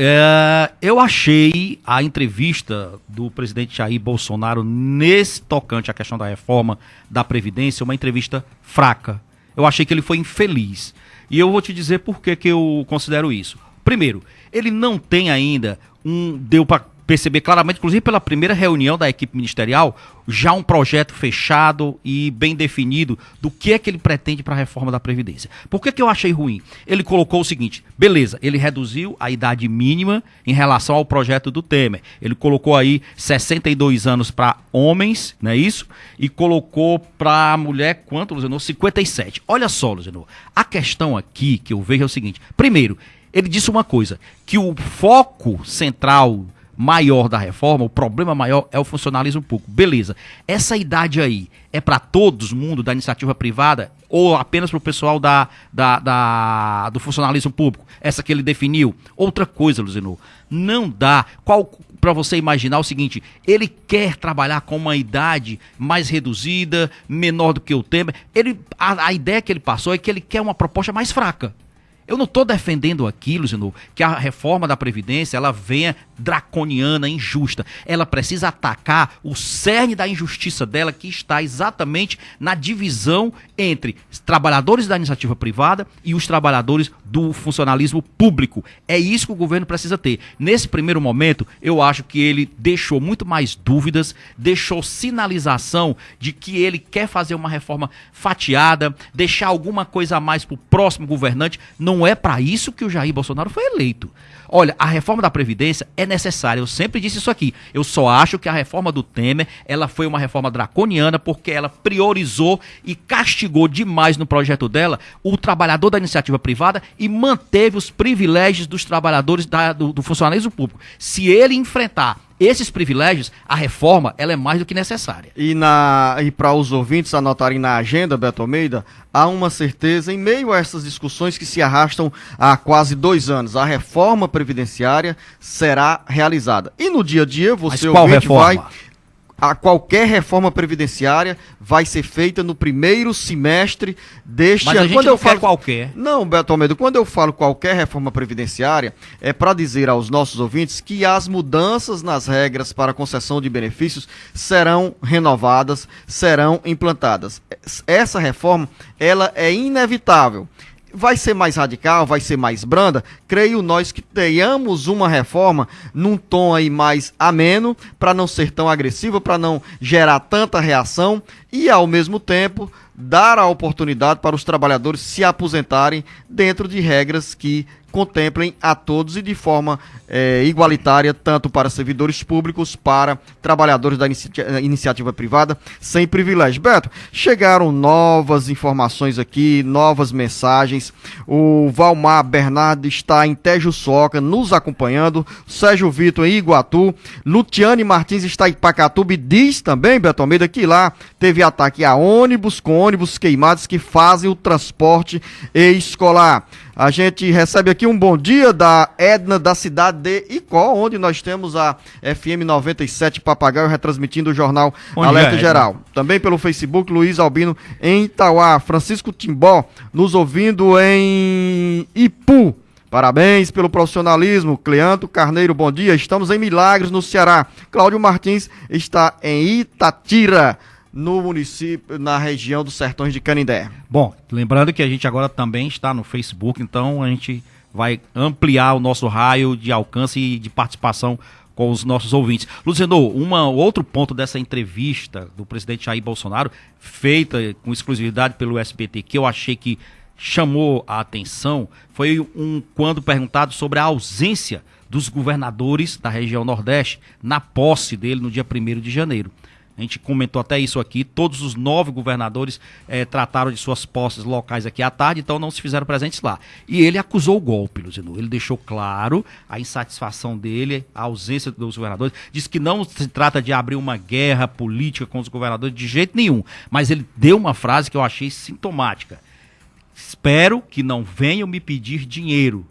eu achei a entrevista do presidente Jair Bolsonaro nesse tocante à questão da reforma da Previdência uma entrevista fraca. Eu achei que ele foi infeliz. E eu vou te dizer por que eu considero isso. Primeiro, ele não tem ainda deu para perceber claramente, inclusive pela primeira reunião da equipe ministerial, já um projeto fechado e bem definido do que é que ele pretende para a reforma da Previdência. Por que eu achei ruim? Ele colocou o seguinte, beleza, ele reduziu a idade mínima em relação ao projeto do Temer. Ele colocou aí 62 anos para homens, não é isso? E colocou para mulher, quanto, Luciano? 57. Olha só, Luciano, a questão aqui que eu vejo é o seguinte, primeiro, ele disse uma coisa, que o foco central maior da reforma, o problema maior é o funcionalismo público. Beleza, essa idade aí é para todos mundo da iniciativa privada ou apenas para o pessoal do funcionalismo público? Essa que ele definiu. Outra coisa, Luciano, não dá para você imaginar o seguinte, ele quer trabalhar com uma idade mais reduzida, menor do que o Temer. A ideia que ele passou é que ele quer uma proposta mais fraca. Eu não estou defendendo aqui, Luciano, que a reforma da Previdência ela venha draconiana, injusta. Ela precisa atacar o cerne da injustiça dela, que está exatamente na divisão entre os trabalhadores da iniciativa privada e os trabalhadores do funcionalismo público. É isso que o governo precisa ter. Nesse primeiro momento, eu acho que ele deixou muito mais dúvidas, deixou sinalização de que ele quer fazer uma reforma fatiada, deixar alguma coisa a mais para o próximo governante. Não é para isso que o Jair Bolsonaro foi eleito. Olha, a reforma da Previdência é necessária, eu sempre disse isso aqui. Eu só acho que a reforma do Temer, ela foi uma reforma draconiana porque ela priorizou e castigou demais no projeto dela o trabalhador da iniciativa privada e manteve os privilégios dos trabalhadores do funcionalismo público. Se ele enfrentar esses privilégios, a reforma ela é mais do que necessária. E para os ouvintes anotarem na agenda, Beto Almeida, há uma certeza em meio a essas discussões que se arrastam há quase 2 anos. A reforma previdenciária será realizada. E no dia a dia, você ouvinte vai... Qualquer reforma previdenciária vai ser feita no primeiro semestre deste ano. Mas a gente não falo qualquer. Não, Beto Almeida, quando eu falo qualquer reforma previdenciária, é para dizer aos nossos ouvintes que as mudanças nas regras para concessão de benefícios serão renovadas, serão implantadas. Essa reforma, ela é inevitável. Vai ser mais radical, vai ser mais branda? Creio nós que tenhamos uma reforma num tom aí mais ameno, para não ser tão agressiva, para não gerar tanta reação e, ao mesmo tempo, dar a oportunidade para os trabalhadores se aposentarem dentro de regras que contemplem a todos e de forma igualitária, tanto para servidores públicos, para trabalhadores da iniciativa privada, sem privilégio. Beto, chegaram novas informações aqui, novas mensagens. O Valmar Bernardo está em Tejuçoca, nos acompanhando. Sérgio Vitor em Iguatu. Lutiane Martins está em Pacatuba e diz também, Beto Almeida, que lá teve ataque a ônibus, com ônibus queimados que fazem o transporte escolar. A gente recebe aqui um bom dia da Edna, da cidade de Icó, onde nós temos a FM 97 Papagaio retransmitindo o jornal Alerta Geral. Também pelo Facebook, Luiz Albino em Itauá. Francisco Timbó nos ouvindo em Ipu. Parabéns pelo profissionalismo. Cleanto Carneiro, bom dia. Estamos em Milagres, no Ceará. Cláudio Martins está em Itatira, no município, na região dos Sertões de Canindé. Bom, lembrando que a gente agora também está no Facebook, então a gente vai ampliar o nosso raio de alcance e de participação com os nossos ouvintes. Luciano, outro ponto dessa entrevista do presidente Jair Bolsonaro, feita com exclusividade pelo SBT, que eu achei que chamou a atenção, foi quando perguntado sobre a ausência dos governadores da região Nordeste na posse dele no dia 1º de janeiro. A gente comentou até isso aqui, todos os 9 governadores trataram de suas posses locais aqui à tarde, então não se fizeram presentes lá. E ele acusou o golpe, Luciano. Ele deixou claro a insatisfação dele, a ausência dos governadores, disse que não se trata de abrir uma guerra política com os governadores de jeito nenhum, mas ele deu uma frase que eu achei sintomática. Espero que não venham me pedir dinheiro,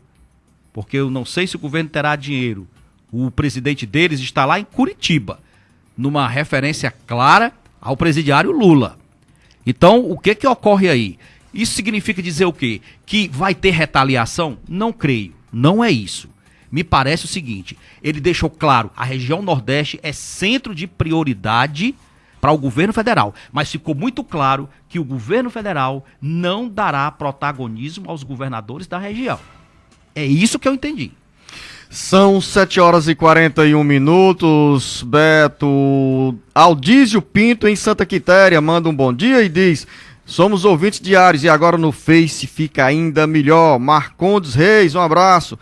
porque eu não sei se o governo terá dinheiro. O presidente deles está lá em Curitiba, numa referência clara ao presidiário Lula. Então, o que ocorre aí? Isso significa dizer o quê? Que vai ter retaliação? Não creio, não é isso. Me parece o seguinte, ele deixou claro, a região Nordeste é centro de prioridade para o governo federal, mas ficou muito claro que o governo federal não dará protagonismo aos governadores da região. É isso que eu entendi. São 7h41, Beto. Aldísio Pinto, em Santa Quitéria, manda um bom dia e diz: somos ouvintes diários e agora no Face fica ainda melhor. Marcondes Reis, um abraço.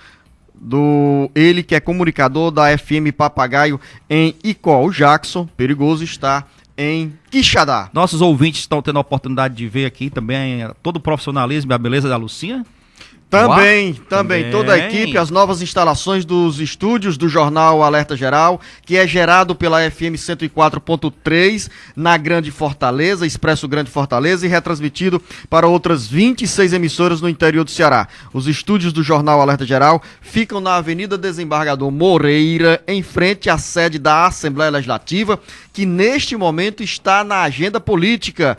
Ele que é comunicador da FM Papagaio em Icó. O Jackson Perigoso está em Quixadá. Nossos ouvintes estão tendo a oportunidade de ver aqui também todo o profissionalismo e a beleza da Lucinha. Também, toda a equipe, as novas instalações dos estúdios do Jornal Alerta Geral, que é gerado pela FM 104.3 na Grande Fortaleza, Expresso Grande Fortaleza, e retransmitido para outras 26 emissoras no interior do Ceará. Os estúdios do Jornal Alerta Geral ficam na Avenida Desembargador Moreira, em frente à sede da Assembleia Legislativa, que neste momento está na agenda política.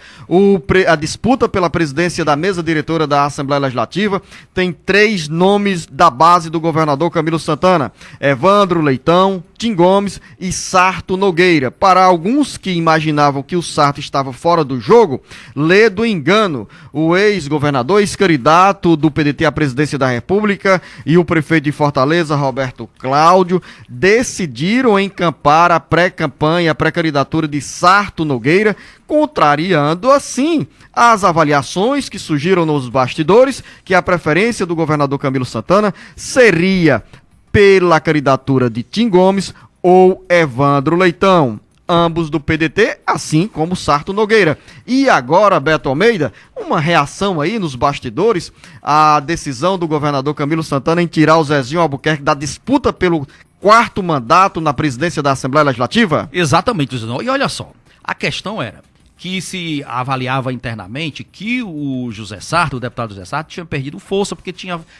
A disputa pela presidência da mesa diretora da Assembleia Legislativa tem 3 nomes da base do governador Camilo Santana: Evandro Leitão, Tim Gomes e Sarto Nogueira. Para alguns que imaginavam que o Sarto estava fora do jogo, lê do engano. O ex-governador, ex-candidato do PDT à presidência da República, e o prefeito de Fortaleza, Roberto Cláudio, decidiram encampar a pré-campanha, a pré-candidatura de Sarto Nogueira, contrariando assim as avaliações que surgiram nos bastidores, que a preferência do governador Camilo Santana seria pela candidatura de Tim Gomes ou Evandro Leitão, ambos do PDT, assim como Sarto Nogueira. E agora, Beto Almeida, uma reação aí nos bastidores à decisão do governador Camilo Santana em tirar o Zezinho Albuquerque da disputa pelo 4º mandato na presidência da Assembleia Legislativa? Exatamente, e olha só, a questão era que se avaliava internamente que o José Sarto, o deputado José Sarto, tinha perdido força porque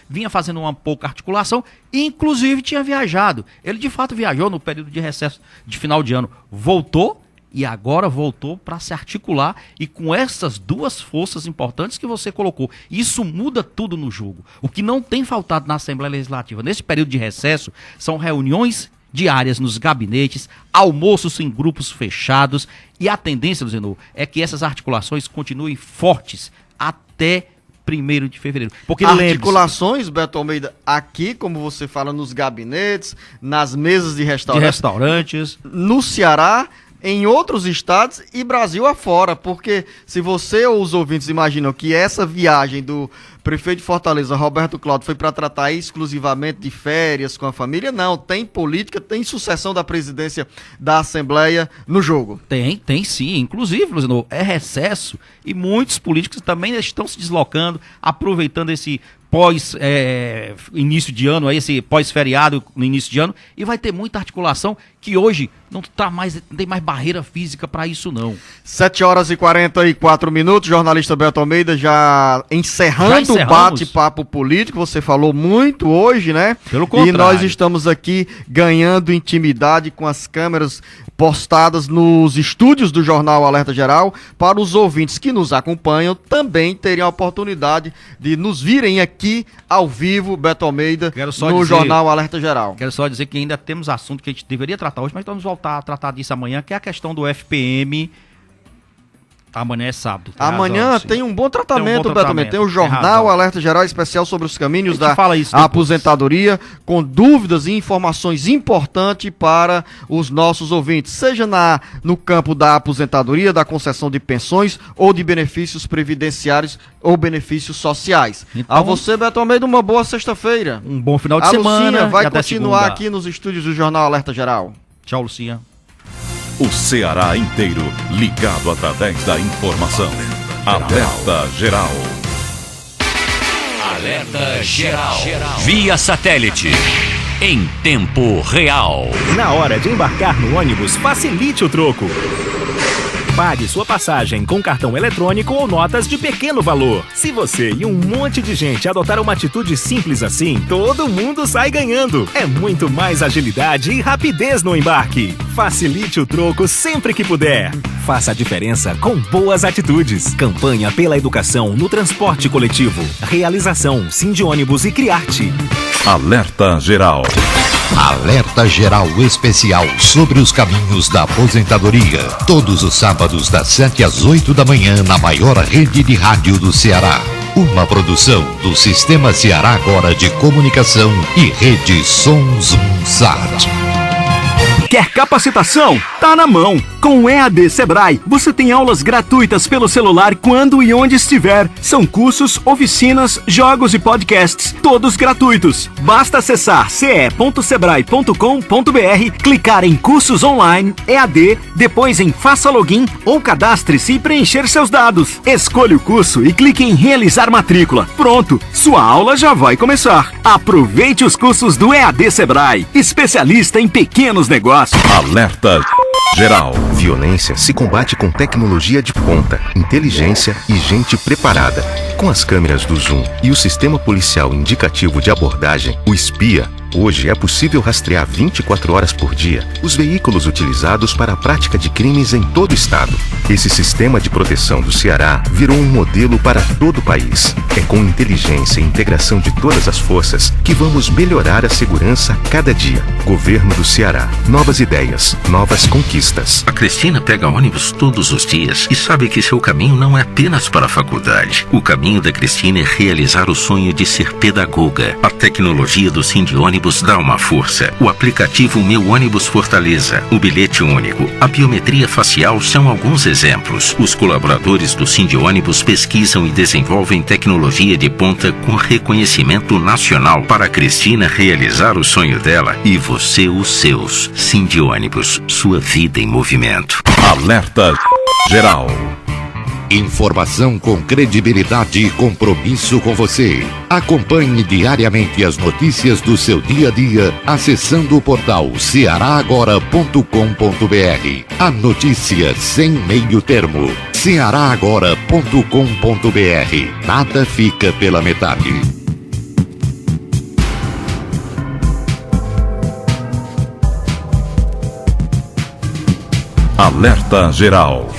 vinha fazendo uma pouca articulação e inclusive tinha viajado. Ele de fato viajou no período de recesso de final de ano, voltou e agora voltou para se articular, e com essas 2 forças importantes que você colocou. Isso muda tudo no jogo. O que não tem faltado na Assembleia Legislativa nesse período de recesso são reuniões diárias nos gabinetes, almoços em grupos fechados, e a tendência, Luciano, é que essas articulações continuem fortes até 1º de fevereiro. Porque articulações, Beto Almeida, aqui, como você fala, nos gabinetes, nas mesas de restaurantes, no Ceará, em outros estados e Brasil afora, porque se você ou os ouvintes imaginam que essa viagem do prefeito de Fortaleza, Roberto Cláudio, foi para tratar exclusivamente de férias com a família, não, tem política, tem sucessão da presidência da Assembleia no jogo. Tem sim, inclusive, Luciano, é recesso e muitos políticos também estão se deslocando, aproveitando esse pós início de ano, esse pós-feriado no início de ano, e vai ter muita articulação que hoje não tem mais barreira física para isso não. 7h44, jornalista Beto Almeida já encerrando o bate-papo político, você falou muito hoje, né? Pelo contrário. E nós estamos aqui ganhando intimidade com as câmeras postadas nos estúdios do Jornal Alerta Geral, para os ouvintes que nos acompanham também terem a oportunidade de nos virem aqui ao vivo, Beto Almeida, no Jornal Alerta Geral. Quero só dizer que ainda temos assunto que a gente deveria tratar hoje, mas vamos voltar a tratar disso amanhã, que é a questão do FPM. Amanhã é sábado. Amanhã tem um bom tratamento, Beto Almeida. Tem o Jornal Alerta Geral especial sobre os caminhos da aposentadoria, com dúvidas e informações importantes para os nossos ouvintes, seja no campo da aposentadoria, da concessão de pensões ou de benefícios previdenciários ou benefícios sociais. Então, a você, Beto Almeida, uma boa sexta-feira. Um bom final de semana. Lucinha vai continuar aqui nos estúdios do Jornal Alerta Geral. Tchau, Lucinha. O Ceará inteiro ligado através da informação. Alerta Geral. Alerta Geral. Via satélite. Em tempo real. Na hora de embarcar no ônibus, facilite o troco. Pague sua passagem com cartão eletrônico ou notas de pequeno valor. Se você e um monte de gente adotar uma atitude simples assim, todo mundo sai ganhando. É muito mais agilidade e rapidez no embarque. Facilite o troco sempre que puder. Faça a diferença com boas atitudes. Campanha pela educação no transporte coletivo. Realização Sindiônibus e Criarte. Alerta Geral. Alerta Geral Especial sobre os caminhos da aposentadoria. Todos os sábados das 7 às 8 da manhã na maior rede de rádio do Ceará. Uma produção do Sistema Ceará Agora de Comunicação e Rede Sons Sat. Quer capacitação? Tá na mão! Com o EAD Sebrae, você tem aulas gratuitas pelo celular quando e onde estiver. São cursos, oficinas, jogos e podcasts, todos gratuitos. Basta acessar ce.sebrae.com.br, clicar em cursos online, EAD, depois em faça login ou cadastre-se e preencher seus dados. Escolha o curso e clique em realizar matrícula. Pronto, sua aula já vai começar. Aproveite os cursos do EAD Sebrae, especialista em pequenos negócios. Alerta Geral. Violência se combate com tecnologia de ponta, inteligência e gente preparada. Com as câmeras do Zoom e o sistema policial indicativo de abordagem, o Espia, hoje é possível rastrear 24 horas por dia os veículos utilizados para a prática de crimes em todo o estado. Esse sistema de proteção do Ceará virou um modelo para todo o país. É com inteligência e integração de todas as forças que vamos melhorar a segurança a cada dia. Governo do Ceará. Novas ideias, novas conquistas. A Cristina pega ônibus todos os dias e sabe que seu caminho não é apenas para a faculdade. O caminho da Cristina é realizar o sonho de ser pedagoga. A tecnologia do Sindiônibus dá uma força. O aplicativo Meu Ônibus Fortaleza, o bilhete único, a biometria facial são alguns exemplos. Os colaboradores do Sindiônibus pesquisam e desenvolvem tecnologia de ponta com reconhecimento nacional para a Cristina realizar o sonho dela e você os seus. Sindiônibus, sua vida em movimento. Alerta Geral. Informação com credibilidade e compromisso com você. Acompanhe diariamente as notícias do seu dia a dia acessando o portal cearagora.com.br. A notícia sem meio termo. cearagora.com.br. Nada fica pela metade. Alerta Geral.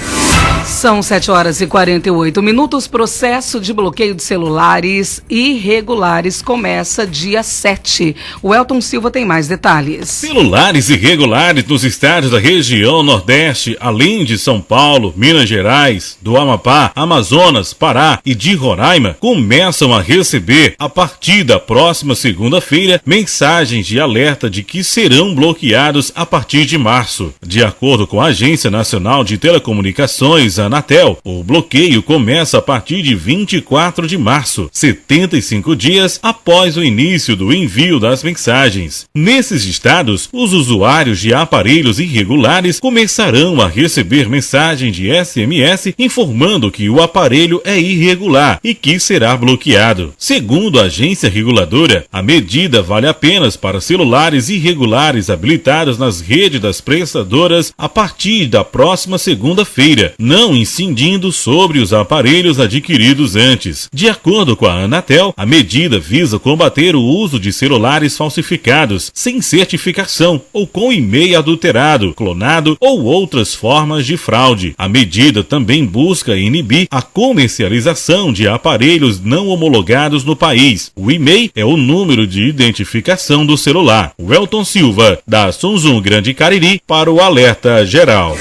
São 7h48. Processo de bloqueio de celulares irregulares começa dia 7. O Elton Silva tem mais detalhes. Celulares irregulares nos estados da região Nordeste, além de São Paulo, Minas Gerais, do Amapá, Amazonas, Pará e de Roraima, começam a receber, a partir da próxima segunda-feira, mensagens de alerta de que serão bloqueados a partir de março. De acordo com a Agência Nacional de Telecomunicações diz a Anatel, o bloqueio começa a partir de 24 de março, 75 dias após o início do envio das mensagens. Nesses estados, os usuários de aparelhos irregulares começarão a receber mensagem de SMS informando que o aparelho é irregular e que será bloqueado. Segundo a agência reguladora, a medida vale apenas para celulares irregulares habilitados nas redes das prestadoras a partir da próxima segunda-feira, não incidindo sobre os aparelhos adquiridos antes. De acordo com a Anatel, a medida visa combater o uso de celulares falsificados, sem certificação ou com e-mail adulterado, clonado ou outras formas de fraude. A medida também busca inibir a comercialização de aparelhos não homologados no país. O e-mail é o número de identificação do celular. Welton Silva, da Sonzum Grande Cariri, para o Alerta Geral.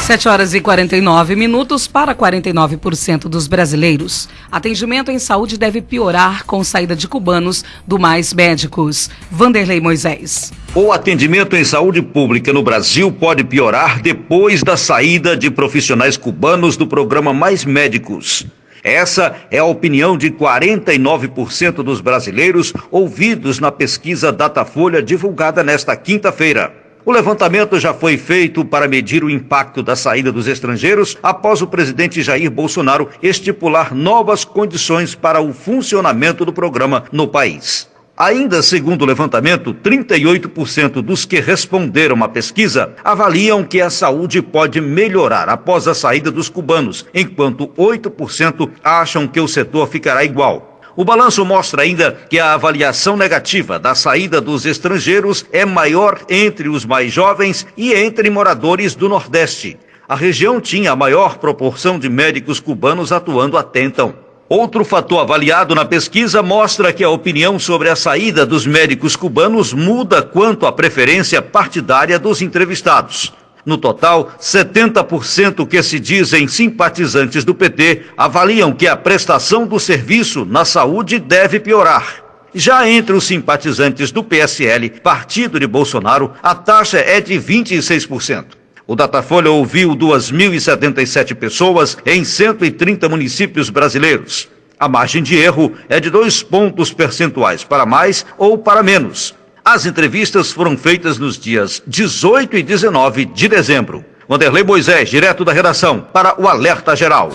7h49 para 49% dos brasileiros. Atendimento em saúde deve piorar com saída de cubanos do Mais Médicos. Vanderlei Moisés. O atendimento em saúde pública no Brasil pode piorar depois da saída de profissionais cubanos do programa Mais Médicos. Essa é a opinião de 49% dos brasileiros ouvidos na pesquisa Datafolha divulgada nesta quinta-feira. O levantamento já foi feito para medir o impacto da saída dos estrangeiros após o presidente Jair Bolsonaro estipular novas condições para o funcionamento do programa no país. Ainda segundo o levantamento, 38% dos que responderam à pesquisa avaliam que a saúde pode melhorar após a saída dos cubanos, enquanto 8% acham que o setor ficará igual. O balanço mostra ainda que a avaliação negativa da saída dos estrangeiros é maior entre os mais jovens e entre moradores do Nordeste. A região tinha a maior proporção de médicos cubanos atuando até então. Outro fator avaliado na pesquisa mostra que a opinião sobre a saída dos médicos cubanos muda quanto à preferência partidária dos entrevistados. No total, 70% que se dizem simpatizantes do PT avaliam que a prestação do serviço na saúde deve piorar. Já entre os simpatizantes do PSL, partido de Bolsonaro, a taxa é de 26%. O Datafolha ouviu 2.077 pessoas em 130 municípios brasileiros. A margem de erro é de 2 pontos percentuais para mais ou para menos. As entrevistas foram feitas nos dias 18 e 19 de dezembro. Vanderlei Moisés, direto da redação, para o Alerta Geral.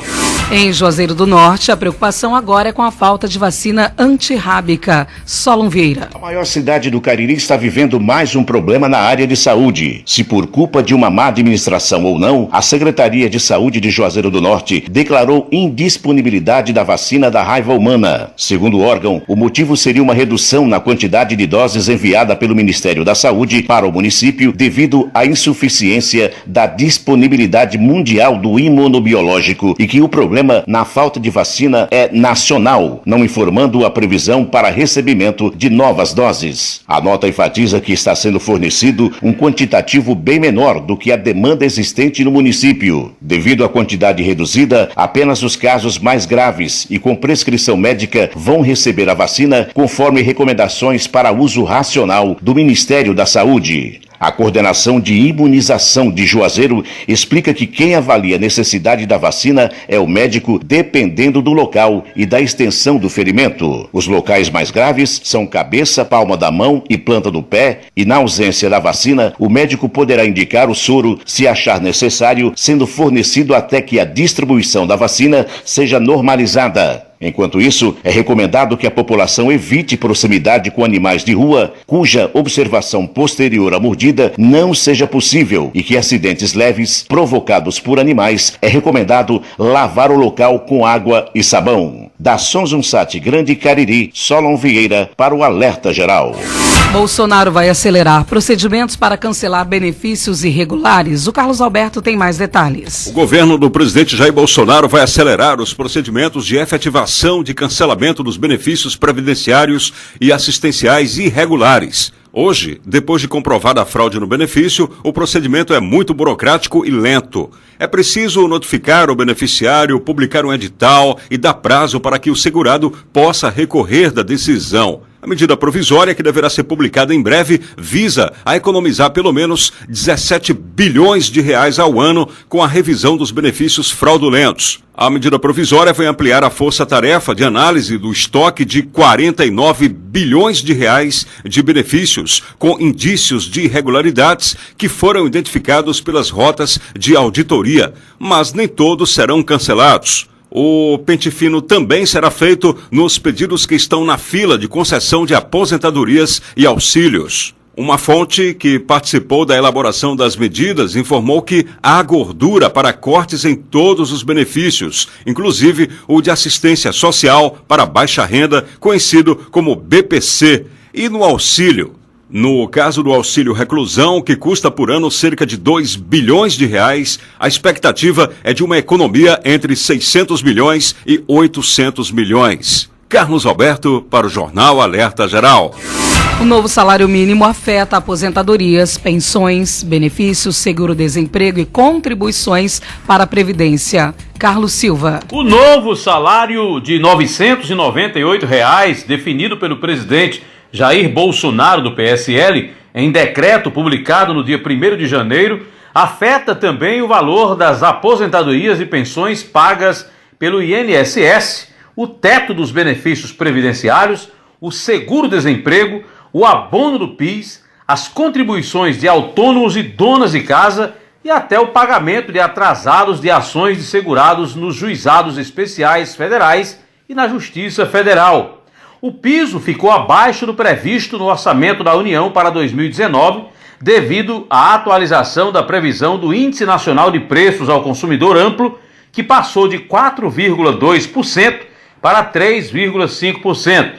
Em Juazeiro do Norte, a preocupação agora é com a falta de vacina antirrábica. Solon Vieira. A maior cidade do Cariri está vivendo mais um problema na área de saúde. Se por culpa de uma má administração ou não, a Secretaria de Saúde de Juazeiro do Norte declarou indisponibilidade da vacina da raiva humana. Segundo o órgão, o motivo seria uma redução na quantidade de doses enviada pelo Ministério da Saúde para o município devido à insuficiência da disponibilidade mundial do imunobiológico e que o problema na falta de vacina é nacional, não informando a previsão para recebimento de novas doses. A nota enfatiza que está sendo fornecido um quantitativo bem menor do que a demanda existente no município. Devido à quantidade reduzida, apenas os casos mais graves e com prescrição médica vão receber a vacina conforme recomendações para uso racional do Ministério da Saúde. A coordenação de imunização de Juazeiro explica que quem avalia a necessidade da vacina é o médico dependendo do local e da extensão do ferimento. Os locais mais graves são cabeça, palma da mão e planta do pé e na ausência da vacina, o médico poderá indicar o soro se achar necessário, sendo fornecido até que a distribuição da vacina seja normalizada. Enquanto isso, é recomendado que a população evite proximidade com animais de rua, cuja observação posterior à mordida não seja possível e que acidentes leves provocados por animais é recomendado lavar o local com água e sabão. Da Sonzum Sat Grande Cariri, Solon Vieira para o Alerta Geral. Bolsonaro vai acelerar procedimentos para cancelar benefícios irregulares. O Carlos Alberto tem mais detalhes. O governo do presidente Jair Bolsonaro vai acelerar os procedimentos de efetivação de cancelamento dos benefícios previdenciários e assistenciais irregulares. Hoje, depois de comprovada a fraude no benefício, o procedimento é muito burocrático e lento. É preciso notificar o beneficiário, publicar um edital e dar prazo para que o segurado possa recorrer da decisão. A medida provisória, que deverá ser publicada em breve, visa a economizar pelo menos 17 bilhões de reais ao ano com a revisão dos benefícios fraudulentos. A medida provisória vai ampliar a força-tarefa de análise do estoque de 49 bilhões de reais de benefícios com indícios de irregularidades que foram identificados pelas rotas de auditoria, mas nem todos serão cancelados. O pente fino também será feito nos pedidos que estão na fila de concessão de aposentadorias e auxílios. Uma fonte que participou da elaboração das medidas informou que há gordura para cortes em todos os benefícios, inclusive o de assistência social para baixa renda, conhecido como BPC, e no auxílio. No caso do auxílio reclusão, que custa por ano cerca de 2 bilhões de reais, a expectativa é de uma economia entre 600 milhões e 800 milhões. Carlos Alberto para o Jornal Alerta Geral. O novo salário mínimo afeta aposentadorias, pensões, benefícios, seguro-desemprego e contribuições para a Previdência. Carlos Silva. O novo salário de R$ 998, definido pelo presidente Jair Bolsonaro, do PSL, em decreto publicado no dia 1º de janeiro, afeta também o valor das aposentadorias e pensões pagas pelo INSS, o teto dos benefícios previdenciários, o seguro-desemprego, o abono do PIS, as contribuições de autônomos e donas de casa e até o pagamento de atrasados de ações de segurados nos juizados especiais federais e na Justiça Federal. O piso ficou abaixo do previsto no orçamento da União para 2019, devido à atualização da previsão do Índice Nacional de Preços ao Consumidor Amplo, que passou de 4,2% para 3,5%.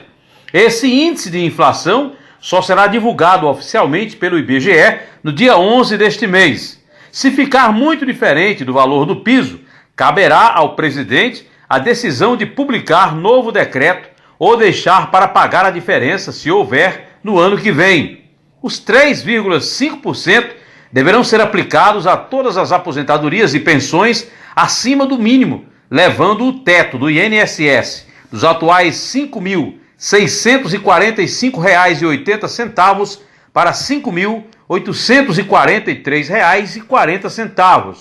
Esse índice de inflação só será divulgado oficialmente pelo IBGE no dia 11 deste mês. Se ficar muito diferente do valor do piso, caberá ao presidente a decisão de publicar novo decreto ou deixar para pagar a diferença, se houver, no ano que vem. Os 3,5% deverão ser aplicados a todas as aposentadorias e pensões acima do mínimo, levando o teto do INSS dos atuais R$ 5.645,80 para R$ 5.843,40.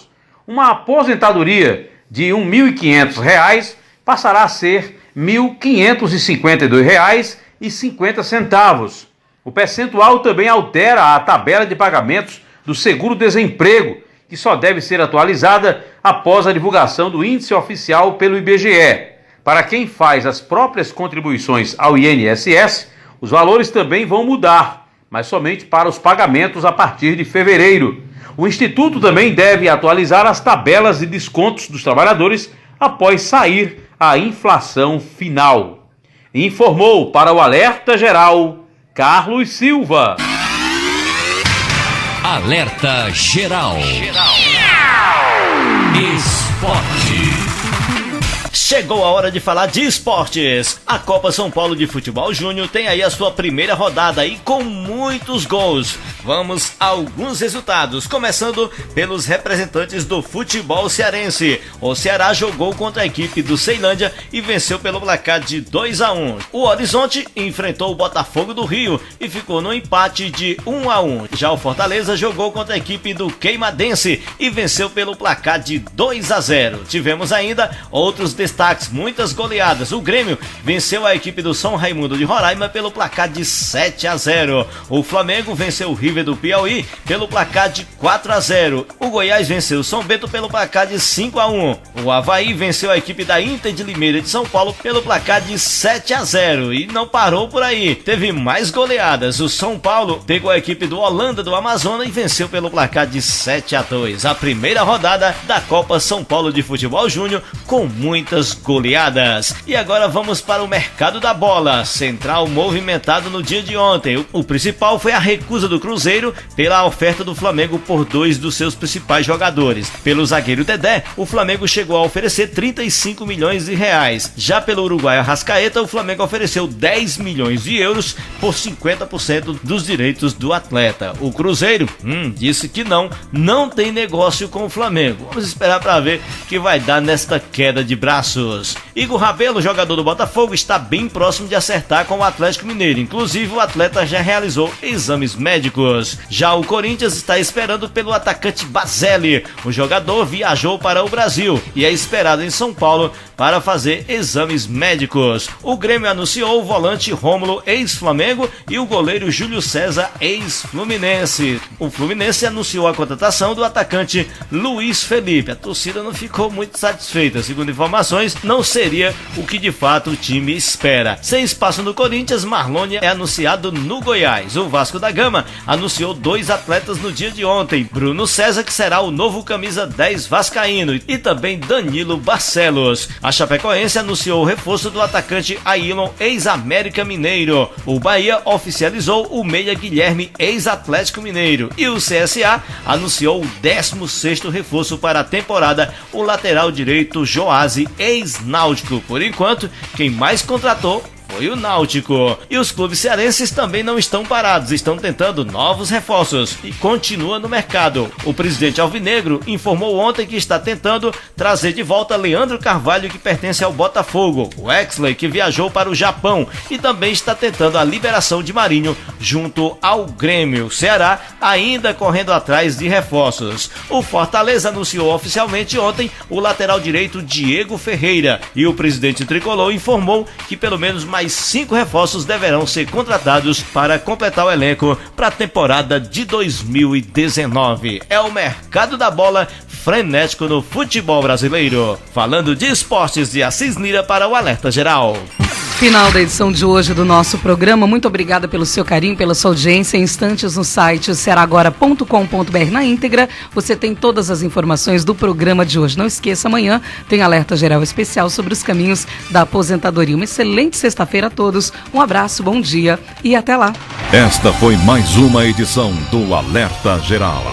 Uma aposentadoria de R$ 1.500 passará a ser R$ 1.552,50. O percentual também altera a tabela de pagamentos do seguro-desemprego, que só deve ser atualizada após a divulgação do índice oficial pelo IBGE. Para quem faz as próprias contribuições ao INSS, os valores também vão mudar, mas somente para os pagamentos a partir de fevereiro. O Instituto também deve atualizar as tabelas de descontos dos trabalhadores após sair a inflação final. Informou para o Alerta Geral, Carlos Silva. Alerta Geral. Esporte. Chegou a hora de falar de esportes. A Copa São Paulo de Futebol Júnior tem aí a sua primeira rodada e com muitos gols. Vamos a alguns resultados, começando pelos representantes do futebol cearense. O Ceará jogou contra a equipe do Ceilândia e venceu pelo placar de 2-1. O Horizonte enfrentou o Botafogo do Rio e ficou no empate de 1-1. Já o Fortaleza jogou contra a equipe do Queimadense e venceu pelo placar de 2-0. Tivemos ainda outros destaques, muitas goleadas. O Grêmio venceu a equipe do São Raimundo de Roraima pelo placar de 7-0. O Flamengo venceu o River do Piauí pelo placar de 4-0. O Goiás venceu o São Bento pelo placar de 5-1. O Avaí venceu a equipe da Inter de Limeira de São Paulo pelo placar de 7-0. E não parou por aí, teve mais goleadas. O São Paulo pegou a equipe do Holanda do Amazonas e venceu pelo placar de 7-2. A primeira rodada da Copa São Paulo de Futebol Júnior com muitas goleadas. E agora vamos para o mercado da bola. Central movimentado no dia de ontem. O principal foi a recusa do Cruzeiro pela oferta do Flamengo por 2 dos seus principais jogadores. Pelo zagueiro Dedé, o Flamengo chegou a oferecer 35 milhões de reais. Já pelo uruguaio Arrascaeta, o Flamengo ofereceu 10 milhões de euros por 50% dos direitos do atleta. O Cruzeiro disse que não tem negócio com o Flamengo. Vamos esperar para ver o que vai dar nesta queda de braço. abraços. Igor Rabelo, jogador do Botafogo, está bem próximo de acertar com o Atlético Mineiro. Inclusive, o atleta já realizou exames médicos. Já o Corinthians está esperando pelo atacante Bazelli. O jogador viajou para o Brasil e é esperado em São Paulo para fazer exames médicos. O Grêmio anunciou o volante Rômulo, ex-Flamengo, e o goleiro Júlio César, ex-Fluminense. O Fluminense anunciou a contratação do atacante Luiz Felipe. A torcida não ficou muito satisfeita. Segundo informações, não seria o que de fato o time espera. Sem espaço no Corinthians, Marlone é anunciado no Goiás. O Vasco da Gama anunciou 2 atletas no dia de ontem. Bruno César, que será o novo camisa 10 vascaíno, e também Danilo Barcelos. A Chapecoense anunciou o reforço do atacante Ailon, ex-América Mineiro. O Bahia oficializou o meia Guilherme, ex-Atlético Mineiro. E o CSA anunciou o 16º reforço para a temporada, o lateral direito Joase, ex-Náutico. Por enquanto, quem mais contratou foi o Náutico. E os clubes cearenses também não estão parados, estão tentando novos reforços e continua no mercado. O presidente alvinegro informou ontem que está tentando trazer de volta Leandro Carvalho, que pertence ao Botafogo, o Exley, que viajou para o Japão, e também está tentando a liberação de Marinho junto ao Grêmio. O Ceará ainda correndo atrás de reforços. O Fortaleza anunciou oficialmente ontem o lateral direito Diego Ferreira, e o presidente tricolor informou que pelo menos mais 5 reforços deverão ser contratados para completar o elenco para a temporada de 2019. É o mercado da bola frenético no futebol brasileiro. Falando de esportes, de Assis Lira para o Alerta Geral. Final da edição de hoje do nosso programa. Muito obrigada pelo seu carinho, pela sua audiência. Em instantes no site cearagora.com.br na íntegra, você tem todas as informações do programa de hoje. Não esqueça, amanhã tem Alerta Geral especial sobre os caminhos da aposentadoria. Uma excelente sexta-feira a todos. Um abraço, bom dia e até lá. Esta foi mais uma edição do Alerta Geral.